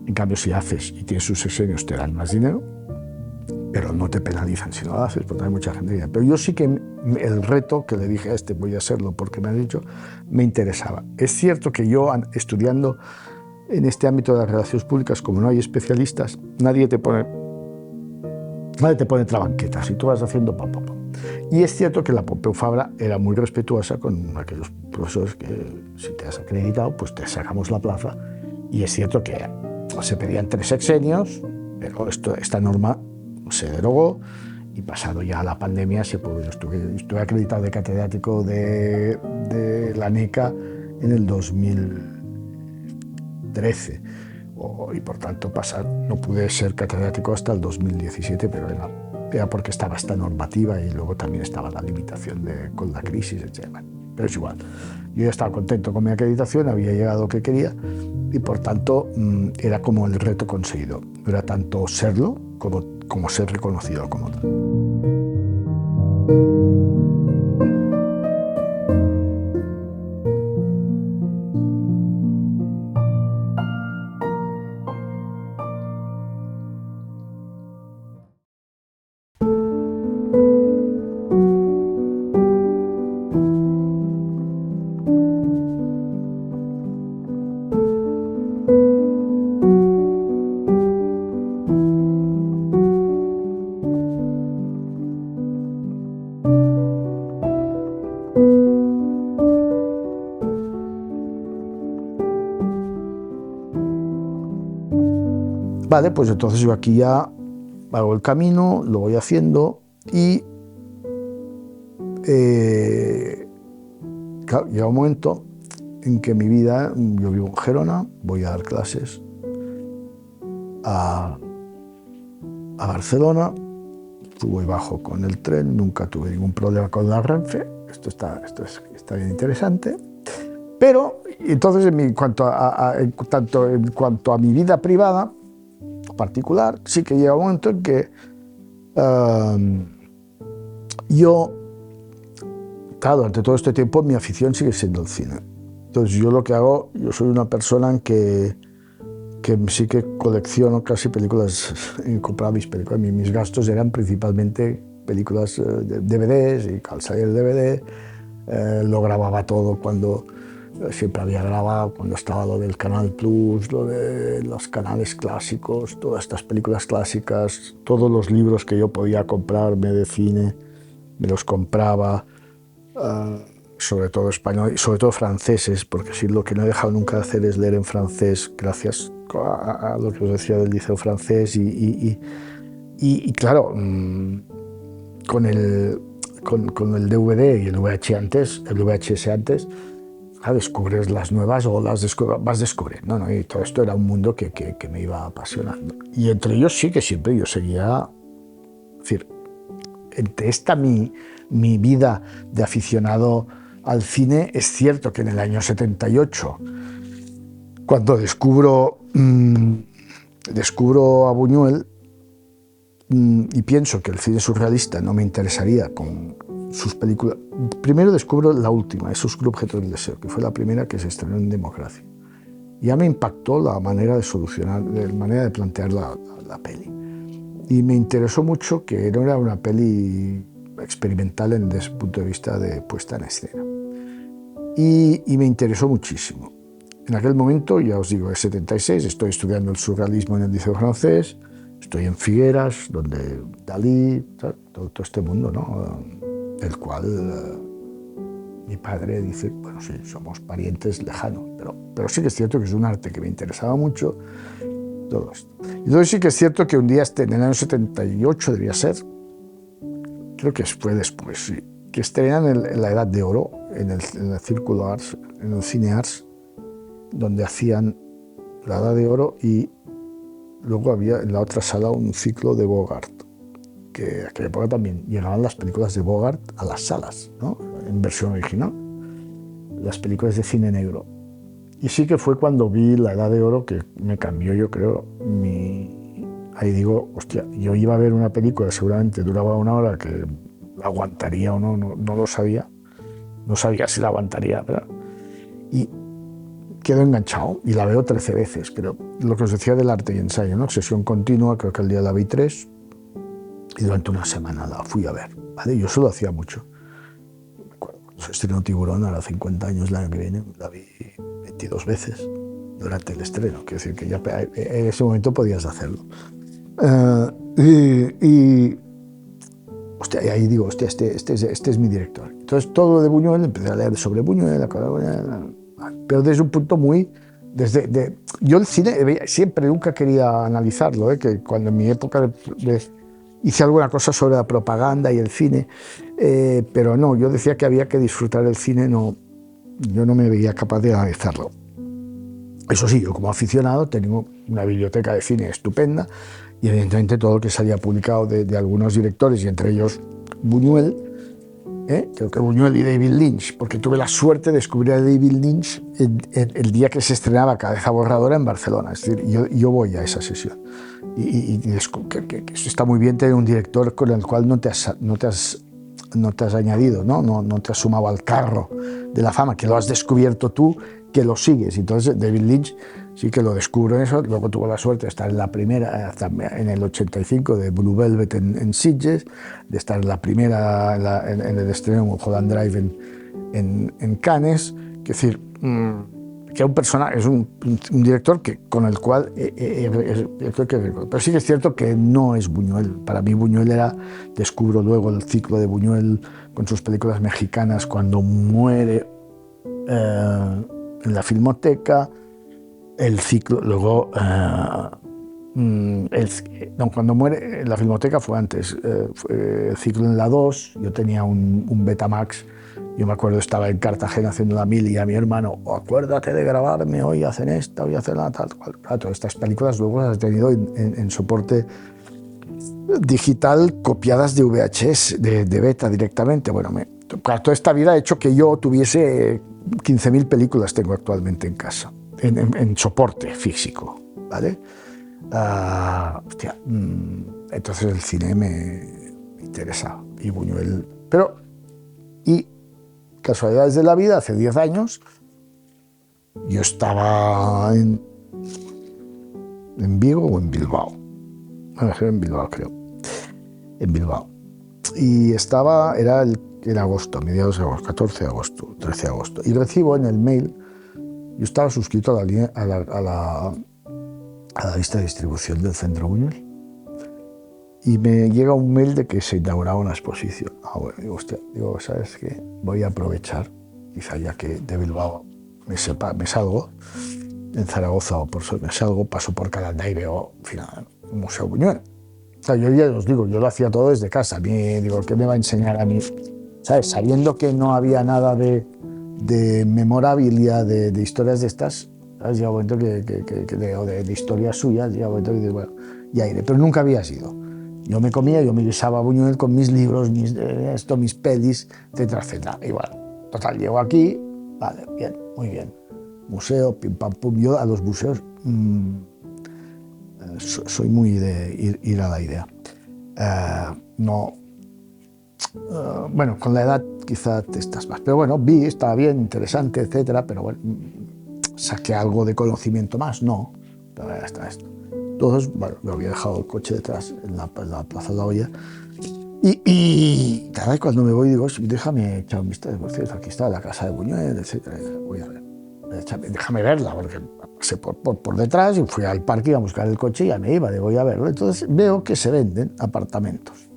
en cambio si haces y tienes sus sexenios te dan más dinero, pero no te penalizan si no lo haces, porque hay mucha gente que dice. Pero yo sí que el reto que le dije a voy a hacerlo porque me ha dicho, me interesaba. Es cierto que yo, estudiando en este ámbito de las relaciones públicas, como no hay especialistas, nadie te pone trabanquetas y tú vas haciendo pam. Y es cierto que la Pompeu Fabra era muy respetuosa con aquellos profesores que, si te has acreditado, pues te sacamos la plaza. Y es cierto que se pedían 3 sexenios, pero esta norma se derogó Y pasado ya la pandemia, yo estuve acreditado de catedrático de la NECA en el 2013. Y por tanto no pude ser catedrático hasta el 2017, pero era porque estaba esta normativa y luego también estaba la limitación con la crisis, etc. Pero es igual. Yo ya estaba contento con mi acreditación, había llegado a lo que quería y por tanto era como el reto conseguido. No era tanto serlo como ser reconocido como tal. Vale, pues entonces yo aquí ya hago el camino, lo voy haciendo y claro, llega un momento en que mi vida, yo vivo en Gerona, voy a dar clases a Barcelona, subo y bajo con el tren, nunca tuve ningún problema con la Renfe, esto está bien interesante, pero entonces en cuanto a mi vida privada, particular, sí que llega un momento en que yo, claro, durante todo este tiempo mi afición sigue siendo el cine. Entonces yo lo que hago, yo soy una persona en que sí que colecciono casi películas, compraba mis películas, mis gastos eran principalmente películas DVDs y al salir el DVD lo grababa todo cuando siempre había grabado, cuando estaba lo del Canal Plus, lo de los canales clásicos, todas estas películas clásicas, todos los libros que yo podía comprarme de cine, me los compraba, sobre todo español y sobre todo franceses, porque sí, lo que no he dejado nunca de hacer es leer en francés, gracias a lo que os decía del liceo francés y claro, con el DVD y el VHS antes, descubres las nuevas olas, vas descubriendo, ¿no? Y todo esto era un mundo que me iba apasionando. Y entre ellos sí que siempre yo seguía, es decir, entre esta mi vida de aficionado al cine, es cierto que en el año 78, cuando descubro a Buñuel y pienso que el cine surrealista no me interesaría con sus películas. Primero descubro la última, Esos objetos del deseo, que fue la primera que se estrenó en Democracia. Ya me impactó la manera de solucionar, la manera de plantear la peli. Y me interesó mucho que no era una peli experimental desde el punto de vista de puesta en escena. Y me interesó muchísimo. En aquel momento, ya os digo, es 76, estoy estudiando el surrealismo en el liceo francés, estoy en Figueras, donde Dalí, todo este mundo, ¿no? El cual mi padre dice, bueno, sí, somos parientes lejanos, pero sí que es cierto que es un arte que me interesaba mucho, todo esto. Entonces sí que es cierto que un día, en el año 78 debía ser, creo que fue después, sí, que estrenan en la Edad de Oro, en el Círculo Arts, en el Cine Arts, donde hacían la Edad de Oro y luego había en la otra sala un ciclo de Bogart, que en aquella época también llegaban las películas de Bogart a las salas, ¿no? En versión original, las películas de cine negro. Y sí que fue cuando vi La Edad de Oro que me cambió, yo creo, ahí digo, hostia, yo iba a ver una película, seguramente duraba una hora, que la aguantaría o no, no lo sabía, no sabía si la aguantaría, ¿verdad? Y quedo enganchado y la veo 13 veces, creo. Lo que os decía del arte y ensayo, ¿no? Sesión continua, creo que el día la vi 3 y durante una semana la fui a ver, ¿vale? Yo eso lo hacía mucho. Me acuerdo, se estrenó Tiburón, ahora 50 años, el año que viene, la vi 22 veces durante el estreno, quiero decir que ya en ese momento podías hacerlo. Hostia, y ahí digo, hostia, este es mi director. Entonces todo de Buñuel, empecé a leer sobre Buñuel, pero desde un punto muy... yo el cine siempre, nunca quería analizarlo, que cuando en mi época hice alguna cosa sobre la propaganda y el cine, pero no, yo decía que había que disfrutar el cine, no, yo no me veía capaz de analizarlo. Eso sí, yo como aficionado tengo una biblioteca de cine estupenda y evidentemente todo lo que salía publicado de algunos directores y entre ellos Buñuel, creo que Buñuel y David Lynch, porque tuve la suerte de descubrir a David Lynch el día que se estrenaba Cabeza Borradora en Barcelona. Es decir, yo voy a esa sesión y que eso está muy bien tener un director con el cual no te has añadido, no te has sumado al carro de la fama, que lo has descubierto tú, que lo sigues. Entonces David Lynch sí que lo descubro en eso. Luego tuvo la suerte de estar en la primera, en el 85, de Blue Velvet en Sitges, de estar en la primera, en el estreno en Mulholland Drive en Cannes. Es decir, que es un personaje, es un director con el cual pero sí que es cierto que no es Buñuel. Para mí Buñuel descubro luego el ciclo de Buñuel con sus películas mexicanas, cuando muere en la Filmoteca, el ciclo, luego cuando muere en la Filmoteca fue antes, fue el ciclo en la 2, yo tenía un Betamax. Yo me acuerdo, estaba en Cartagena haciendo la mili y a mi hermano, acuérdate de grabarme, hoy hacen esta, hoy hacen la tal, cual. Claro, todas estas películas luego las he tenido en soporte digital, copiadas de VHS, de beta directamente. Bueno, claro, toda esta vida ha hecho que yo tuviese 15.000 películas tengo actualmente en casa, en soporte físico, ¿vale? Entonces el cine me interesa, y Buñuel, y casualidades de la vida, hace 10 años, yo estaba en Vigo o en Bilbao, en Bilbao creo, en Bilbao, y era en agosto, mediados de agosto, 14 de agosto, 13 de agosto, y recibo en el mail, yo estaba suscrito a la lista de distribución del Centro Buñuel, y me llega un mail de que se inauguraba una exposición. Bueno, digo, hostia, ¿sabes qué? Voy a aprovechar, quizá ya que de Bilbao me salgo, en Zaragoza o me salgo, paso por Calanda y veo, al final, un Museo Buñuel. O sea, yo ya os digo, yo lo hacía todo desde casa. A mí, digo, ¿qué me va a enseñar a mí? ¿Sabes? Sabiendo que no había nada de memorabilia, de historias de estas, ¿sabes? Llega un momento de historias suyas, llega un momento que dices, bueno, ya iré. Pero nunca había sido. Yo me guisaba a Buñuel con mis libros, mis pelis, etcétera, etcétera. Y bueno, total, llego aquí, vale, bien, muy bien. Museo, pim, pam, pum. Yo a los museos soy muy de ir a la idea. Bueno, con la edad quizá te estás más. Pero bueno, estaba bien, interesante, etcétera, pero bueno, saqué algo de conocimiento más, no. Pero ya está esto. Entonces, bueno, me había dejado el coche detrás, en la Plaza de la Olla. Y cuando me voy digo, déjame echar un vistazo, por cierto, aquí está la casa de Buñuel, etcétera. Voy a ver, déjame verla, porque pasé por detrás y fui al parque a buscar el coche y ya me iba, voy a verlo. Entonces veo que se venden apartamentos.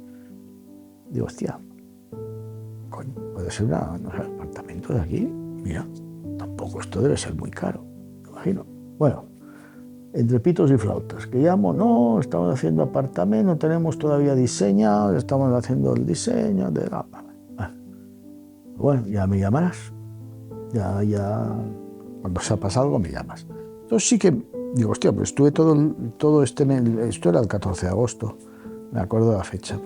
Digo, hostia, coño, puede ser unos apartamentos de aquí. Mira, tampoco esto debe ser muy caro, me imagino. Bueno, entre pitos y flautas, que llamo, no, estamos haciendo apartamento, no tenemos todavía diseñado, estamos haciendo el diseño de la... Bueno, ya me llamarás, ya, cuando sepas algo me llamas. Entonces sí que, digo, hostia, pues estuve todo este mes, esto era el 14 de agosto, me acuerdo de la fecha,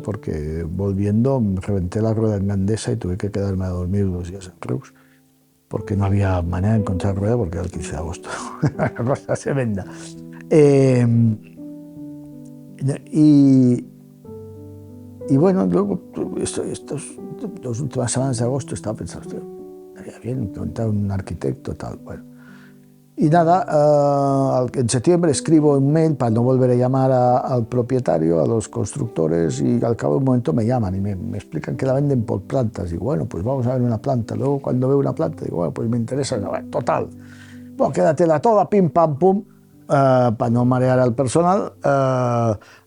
porque volviendo me reventé la rueda en Gandesa y tuve que quedarme a dormir 2 días en Reus, porque no había manera de encontrar rueda porque era el 15 de agosto, la cosa tremenda. Y bueno, luego, estas 2 últimas semanas de agosto estaba pensando, estaría bien encontrar un arquitecto, tal, bueno. Y nada, en septiembre escribo un mail para no volver a llamar al propietario, a los constructores, y al cabo de un momento me llaman y me explican que la venden por plantas. Digo, bueno, pues vamos a ver una planta. Luego cuando veo una planta, digo, bueno, pues me interesa. Total, bueno, quédatela toda, pim, pam, pum, para no marear al personal.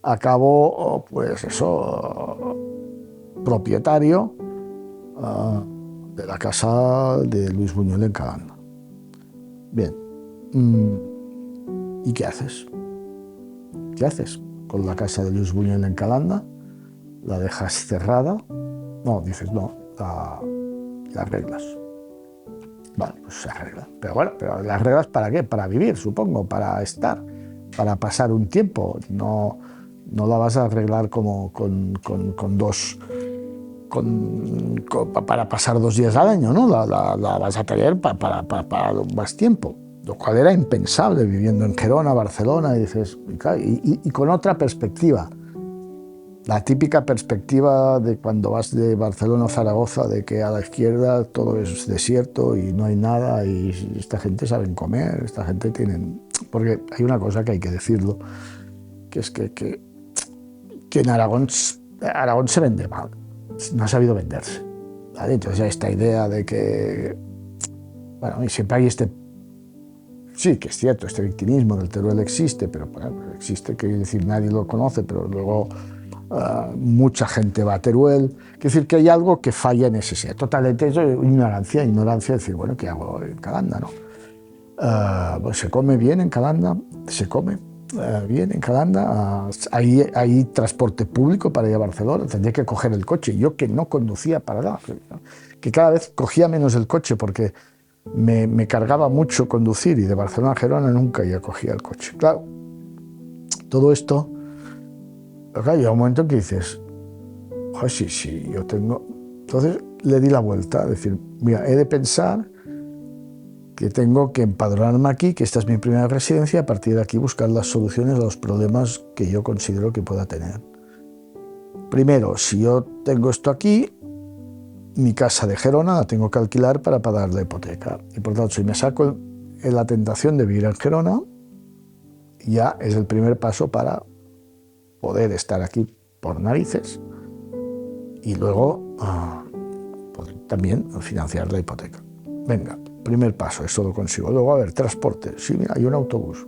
Acabo, pues eso, propietario de la casa de Luis Buñuel en Calanda. Bien. ¿Y qué haces? ¿Qué haces? con la casa de Lluís Buñuel en Calanda, la dejas cerrada, no, dices no, la arreglas. Vale, pues se arregla. Pero bueno, pero las reglas ¿para qué? Para vivir, supongo, para estar, para pasar un tiempo. No la vas a arreglar como para pasar 2 días al año, ¿no? La vas a tener para más tiempo, lo cual era impensable viviendo en Gerona, Barcelona, y dices, y con otra perspectiva. La típica perspectiva de cuando vas de Barcelona a Zaragoza, de que a la izquierda todo es desierto y no hay nada, y esta gente sabe comer, esta gente tienen... Porque hay una cosa que hay que decirlo, que es que en Aragón se vende mal, no ha sabido venderse, ¿vale? Entonces esta idea de que... Bueno, y siempre hay sí, que es cierto, este victimismo del Teruel existe, pero bueno, existe, quiere decir, nadie lo conoce, pero luego... mucha gente va a Teruel, quiere decir que hay algo que falla en ese sitio. Totalmente, eso es ignorancia de decir, bueno, ¿qué hago en Calanda, no? Pues se come bien en Calanda, se come bien en Calanda, hay transporte público para ir a Barcelona, tendría que coger el coche, yo que no conducía para nada, que cada vez cogía menos el coche porque me cargaba mucho conducir, y de Barcelona a Gerona nunca ya cogía el coche. Claro, todo esto... Pero claro, llega un momento en que dices, sí, yo tengo... Entonces le di la vuelta, decir, mira, he de pensar que tengo que empadronarme aquí, que esta es mi primera residencia, y a partir de aquí buscar las soluciones a los problemas que yo considero que pueda tener. Primero, si yo tengo esto aquí, mi casa de Gerona la tengo que alquilar para pagar la hipoteca. Y por tanto, si me saco en la tentación de vivir en Gerona, ya es el primer paso para poder estar aquí por narices y luego poder también financiar la hipoteca. Venga, primer paso, eso lo consigo. Luego, a ver, transporte. Sí, mira, hay un autobús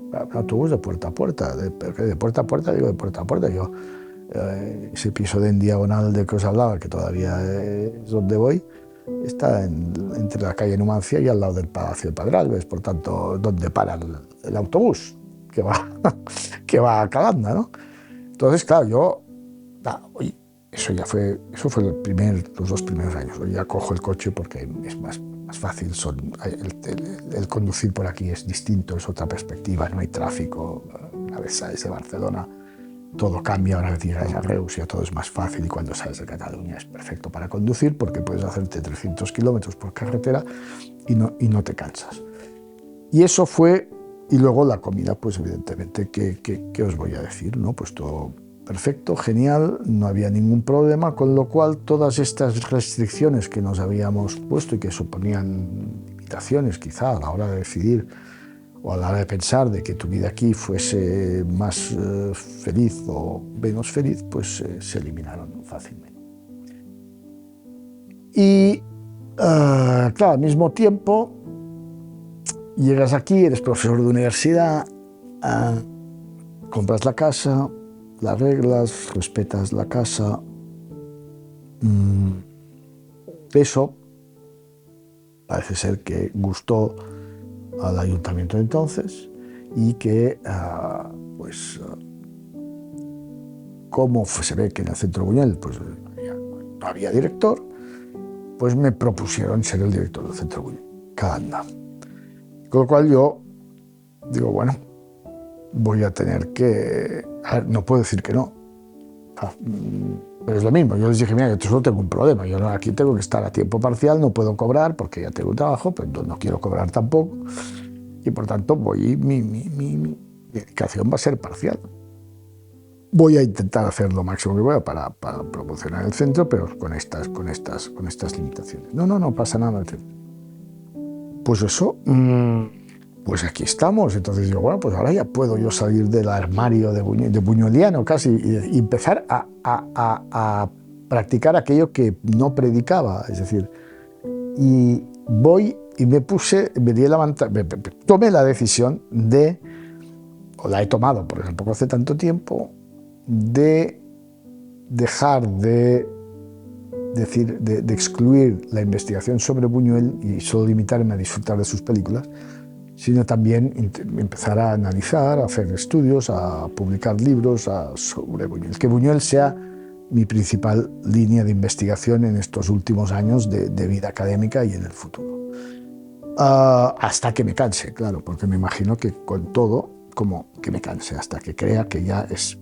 de puerta a puerta. De puerta a puerta, digo de puerta a puerta. Yo, ese piso de en diagonal de que os hablaba, que todavía es donde voy, está entre la calle Numancia y al lado del Palacio de Pedralbes, por tanto, donde para el autobús que va a Calanda, ¿no? Entonces, claro, eso fue los 2 primeros años. Hoy ya cojo el coche porque es más fácil. El conducir por aquí es distinto, es otra perspectiva, no hay tráfico. Una vez sales de Barcelona, todo cambia. Una vez llegas a Reus, ya todo es más fácil, y cuando sales de Cataluña es perfecto para conducir porque puedes hacerte 300 kilómetros por carretera y no te cansas. Y eso fue... Y luego la comida, pues evidentemente, ¿qué os voy a decir? ¿No? Pues todo perfecto, genial, no había ningún problema, con lo cual todas estas restricciones que nos habíamos puesto y que suponían limitaciones quizá a la hora de decidir o a la hora de pensar de que tu vida aquí fuese más feliz o menos feliz, pues se eliminaron fácilmente. Y claro, al mismo tiempo, llegas aquí, eres profesor de universidad, compras la casa, la arreglas, respetas la casa. Eso parece ser que gustó al ayuntamiento de entonces, y que, como se ve que en el Centro Buñuel pues, no había director, pues me propusieron ser el director del Centro Buñuel, Calanda. Con lo cual yo digo, bueno, voy a tener que... A ver, no puedo decir que no. Pero es lo mismo, yo les dije, mira, yo solo tengo un problema, yo aquí tengo que estar a tiempo parcial, no puedo cobrar porque ya tengo un trabajo, pero no quiero cobrar tampoco, y por tanto mi dedicación va a ser parcial. Voy a intentar hacer lo máximo que pueda para promocionar el centro, pero con estas limitaciones. No pasa nada. Pues eso, pues aquí estamos. Entonces digo, bueno, pues ahora ya puedo yo salir del armario de buñueliano casi y empezar a practicar aquello que no predicaba. Es decir, y voy y tomé la decisión o la he tomado, porque tampoco hace tanto tiempo, de dejar de excluir la investigación sobre Buñuel y solo limitarme a disfrutar de sus películas, sino también empezar a analizar, a hacer estudios, a publicar libros sobre Buñuel. Que Buñuel sea mi principal línea de investigación en estos últimos años de vida académica y en el futuro. Hasta que me canse, claro, porque me imagino que con todo, como que me canse, hasta que crea que ya es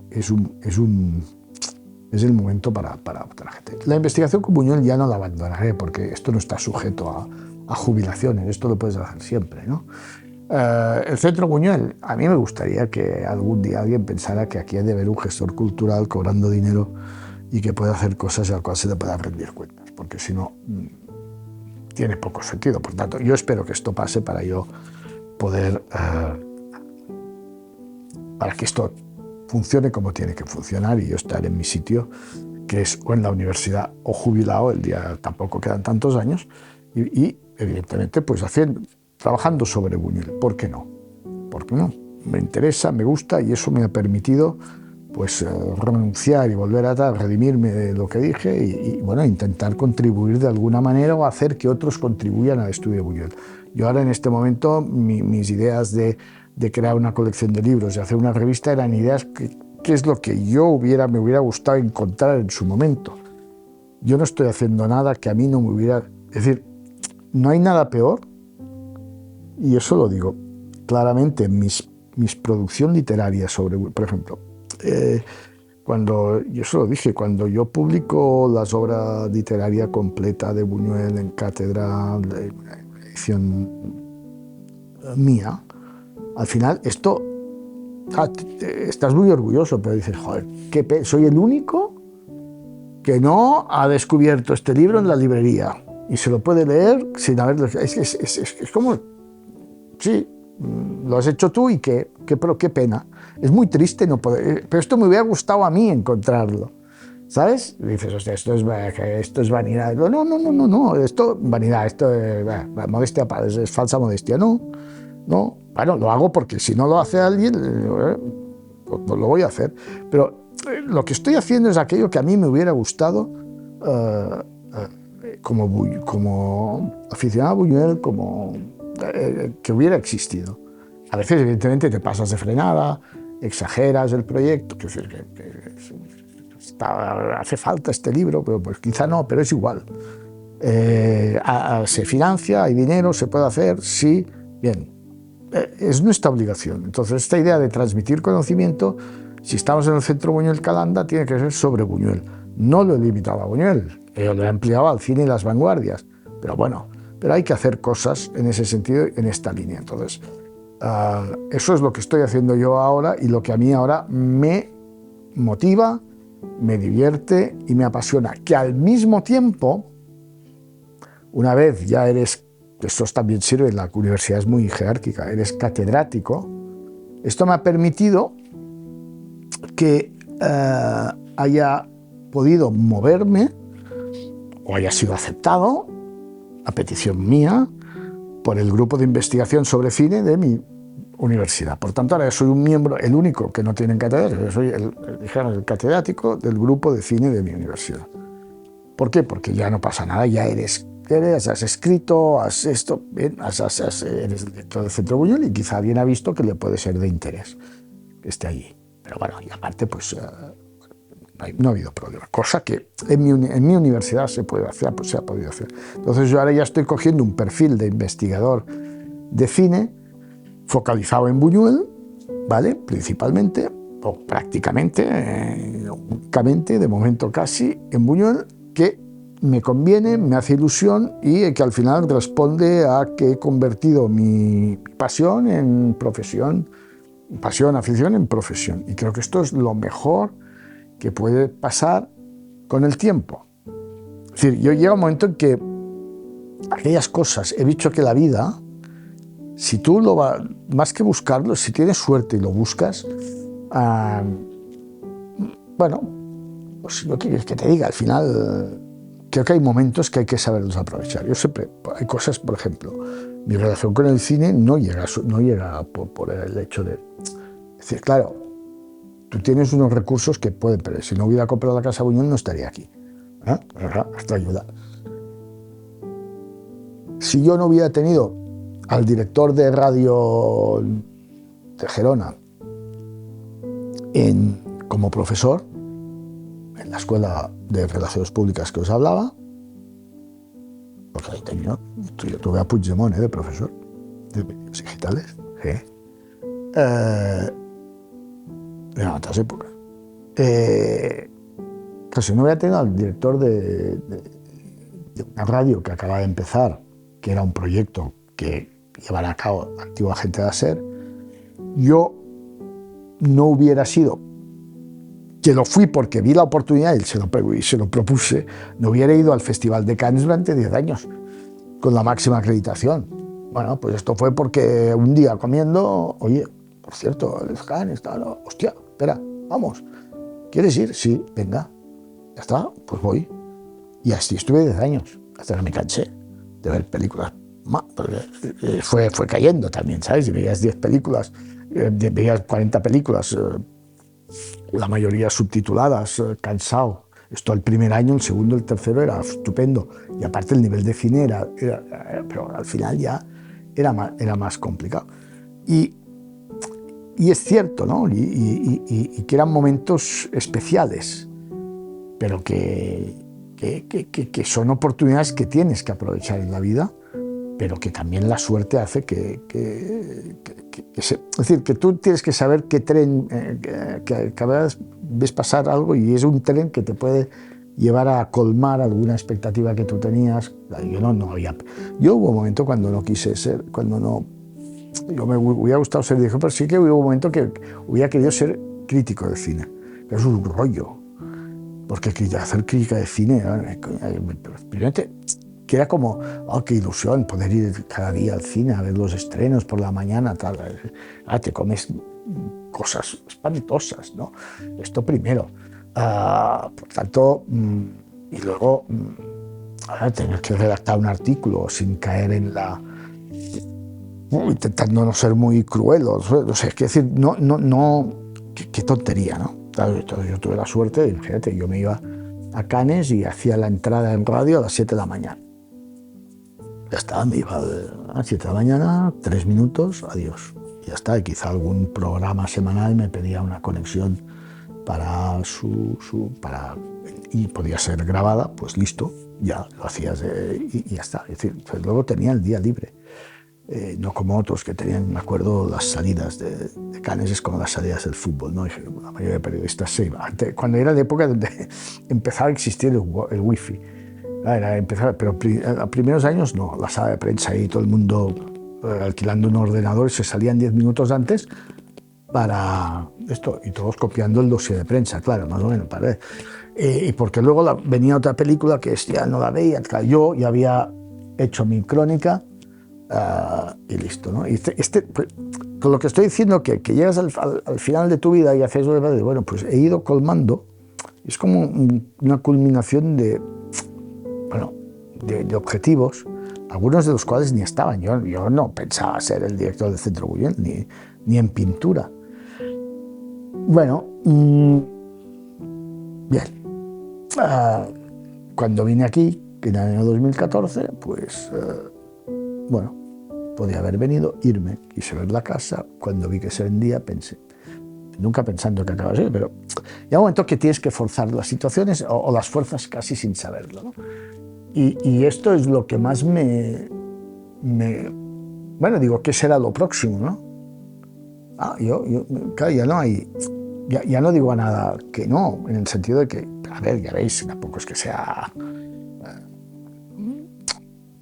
el momento para otra gente. La investigación con Buñuel ya no la abandonaré, porque esto no está sujeto a jubilaciones, esto lo puedes hacer siempre, ¿no? El Centro Buñuel, a mí me gustaría que algún día alguien pensara que aquí hay de haber un gestor cultural cobrando dinero y que puede hacer cosas a las cuales se le pueda rendir cuentas, porque si no, tiene poco sentido. Por tanto, yo espero que esto pase para yo poder, para que esto funcione como tiene que funcionar y yo estar en mi sitio, que es o en la universidad o jubilado, el día tampoco quedan tantos años, y evidentemente pues trabajando sobre Buñuel. ¿Por qué no? ¿Por qué no? Me interesa, me gusta y eso me ha permitido pues renunciar y volver a redimirme de lo que dije y bueno, intentar contribuir de alguna manera o hacer que otros contribuyan al estudio de Buñuel. Yo ahora en este momento mis ideas de crear una colección de libros y hacer una revista eran ideas que es lo que me hubiera gustado encontrar en su momento. Yo no estoy haciendo nada que a mí no me hubiera... Es decir, no hay nada peor, y eso lo digo claramente en mis producciones literarias sobre, por ejemplo, yo eso lo dije, cuando yo publico las obras literarias completas de Buñuel en cátedra, edición mía, al final esto, estás muy orgulloso, pero dices, joder, soy el único que no ha descubierto este libro en la librería y se lo puede leer sin haberlo... Es como, sí, lo has hecho tú y pero qué pena. Es muy triste no poder... Pero esto me hubiera gustado a mí encontrarlo, ¿sabes? Y dices, hostia, esto es vanidad. No, esto vanidad, esto es modestia, es falsa modestia. No, bueno, lo hago porque si no lo hace alguien, pues lo voy a hacer. Pero lo que estoy haciendo es aquello que a mí me hubiera gustado como aficionado a Buñuel, que hubiera existido. A veces, evidentemente, te pasas de frenada, exageras el proyecto, hace falta este libro, pero pues quizá no, pero es igual. Se financia, hay dinero, se puede hacer, sí, bien. Es nuestra obligación. Entonces, esta idea de transmitir conocimiento, si estamos en el Centro Buñuel Calanda, tiene que ser sobre Buñuel. No lo he limitado a Buñuel, lo he ampliado al cine y las vanguardias, pero bueno, pero hay que hacer cosas en ese sentido, en esta línea. Entonces, eso es lo que estoy haciendo yo ahora y lo que a mí ahora me motiva, me divierte y me apasiona. Que al mismo tiempo, una vez ya eres, esto también sirve, la universidad es muy jerárquica, eres catedrático, esto me ha permitido que haya podido moverme o haya sido aceptado, a petición mía, por el grupo de investigación sobre cine de mi universidad. Por tanto, ahora soy un miembro, el único que no tiene catedrático, soy el catedrático del grupo de cine de mi universidad. ¿Por qué? Porque ya no pasa nada, ya eres, has escrito, has esto, eres director del Centro Buñuel y quizá alguien ha visto que le puede ser de interés que esté allí. Pero bueno, y aparte, pues no ha habido problema, cosa que en mi universidad se puede hacer, pues se ha podido hacer. Entonces yo ahora ya estoy cogiendo un perfil de investigador de cine focalizado en Buñuel, ¿vale? Principalmente, o prácticamente, únicamente, de momento casi, en Buñuel, que me conviene, me hace ilusión y que al final responde a que he convertido mi pasión en profesión, afición en profesión. Y creo que esto es lo mejor que puede pasar con el tiempo. Es decir, yo llega un momento en que aquellas cosas, he dicho que la vida, si tú más que buscarlo, si tienes suerte y lo buscas, bueno, pues lo que quieres que te diga, al final creo que hay momentos que hay que saberlos aprovechar. Yo siempre, hay cosas, por ejemplo, mi relación con el cine no llega por el hecho de... Es decir, claro, tú tienes unos recursos que pueden, pero si no hubiera comprado la Casa Buñuel no estaría aquí. Esto ayuda. Si yo no hubiera tenido al director de radio de Gerona como profesor en la escuela de Relaciones Públicas que os hablaba, porque ahí tenía, yo tuve a Puigdemont de profesor de medios digitales, ¿sí? En otras épocas. Si no hubiera tenido al director de una radio que acaba de empezar, que era un proyecto que llevara a cabo la antigua gente de SER, yo no hubiera sido, que lo fui porque vi la oportunidad y se lo propuse, no hubiera ido al Festival de Cannes durante 10 años, con la máxima acreditación. Bueno, pues esto fue porque un día comiendo, oye, por cierto, el Cannes, hostia, espera, vamos, ¿quieres ir? Sí, venga, ya está, pues voy. Y así estuve 10 años, hasta que me cansé de ver películas. Fue cayendo también, ¿sabes? Si veías 10 películas, veías 40 películas, la mayoría subtituladas, cansado. Esto el primer año, el segundo, el tercero era estupendo. Y aparte el nivel de cine pero al final ya era más complicado. Y es cierto, ¿no? Y que eran momentos especiales, pero que son oportunidades que tienes que aprovechar en la vida, pero que también la suerte hace es decir, que tú tienes que saber qué tren, que a veces ves pasar algo y es un tren que te puede llevar a colmar alguna expectativa que tú tenías. Yo hubo un momento cuando no quise ser, yo me hubiera gustado ser director, pero sí que hubo un momento que hubiera querido ser crítico de cine, que es un rollo. Porque hacer crítica de cine, primero que era como, oh, qué ilusión poder ir cada día al cine a ver los estrenos por la mañana, tal. Te comes cosas espantosas, ¿no? Esto primero. Por tanto, y luego tener que redactar un artículo sin caer en intentando no ser muy cruel, no sé, es decir, qué tontería, ¿no? Yo tuve la suerte, fíjate, yo me iba a Cannes y hacía la entrada en radio a las 7 de la mañana. Ya está, me iba a las 7 de la mañana, 3 minutos, adiós. Y ya está, y quizá algún programa semanal me pedía una conexión para y podía ser grabada, pues listo, ya lo hacías y ya está. Es decir, pues luego tenía el día libre. No como otros que tenían, me acuerdo, las salidas de Cannes es como las salidas del fútbol, ¿no? La mayoría de periodistas se iban. Cuando era la época donde empezaba a existir el wifi, pero a primeros años no, la sala de prensa y todo el mundo alquilando un ordenador, se salían 10 minutos antes para esto, y todos copiando el dossier de prensa, claro, más o menos, para ver. Y porque luego venía otra película que ya no la veía, yo ya había hecho mi crónica, y listo, ¿no? Pues, con lo que estoy diciendo, que llegas al final de tu vida y haces, bueno, pues he ido colmando, es como una culminación de objetivos, algunos de los cuales ni estaban. Yo no pensaba ser el director del Centro Guyón, ni en pintura. Bueno, bien. Cuando vine aquí, en el año 2014, pues, bueno, podía haber venido, irme, quise ver la casa, cuando vi que se vendía pensé, nunca pensando que acababa de ser, pero llega un momento que tienes que forzar las situaciones o las fuerzas casi sin saberlo, ¿no? Y esto es lo que más bueno, digo, ¿qué será lo próximo, no? Claro, ya no hay, ya no digo a nada que no, en el sentido de que, a ver, ya veis, tampoco es que sea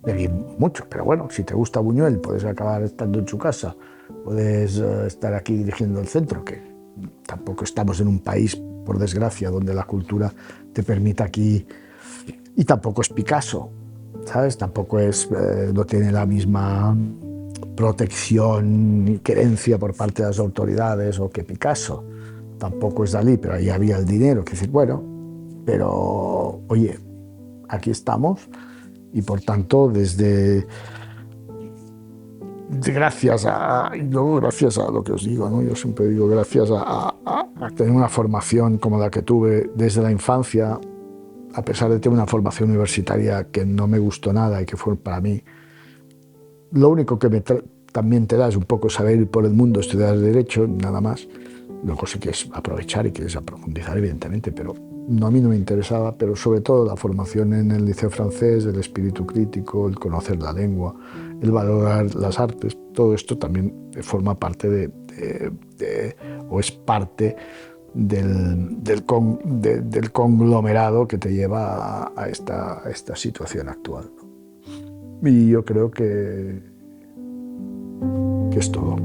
de bien mucho, pero bueno, si te gusta Buñuel, puedes acabar estando en su casa, puedes estar aquí dirigiendo el centro, que tampoco estamos en un país, por desgracia, donde la cultura te permita aquí, y tampoco es Picasso, ¿sabes? Tampoco no tiene la misma protección y querencia por parte de las autoridades o que Picasso, tampoco es Dalí, pero ahí había el dinero, que decir, bueno, pero oye, aquí estamos. Y por tanto, gracias a lo que os digo, ¿no? Yo siempre digo, gracias a tener una formación como la que tuve desde la infancia, a pesar de tener una formación universitaria que no me gustó nada y que fue para mí Lo único que también te da es un poco saber ir por el mundo, estudiar Derecho, nada más. Luego sí quieres aprovechar y quieres profundizar, evidentemente, pero no, a mí no me interesaba, pero sobre todo la formación en el liceo francés, el espíritu crítico, el conocer la lengua, el valorar las artes, todo esto también forma parte o es parte del conglomerado que te lleva a esta situación actual. Y yo creo que es todo.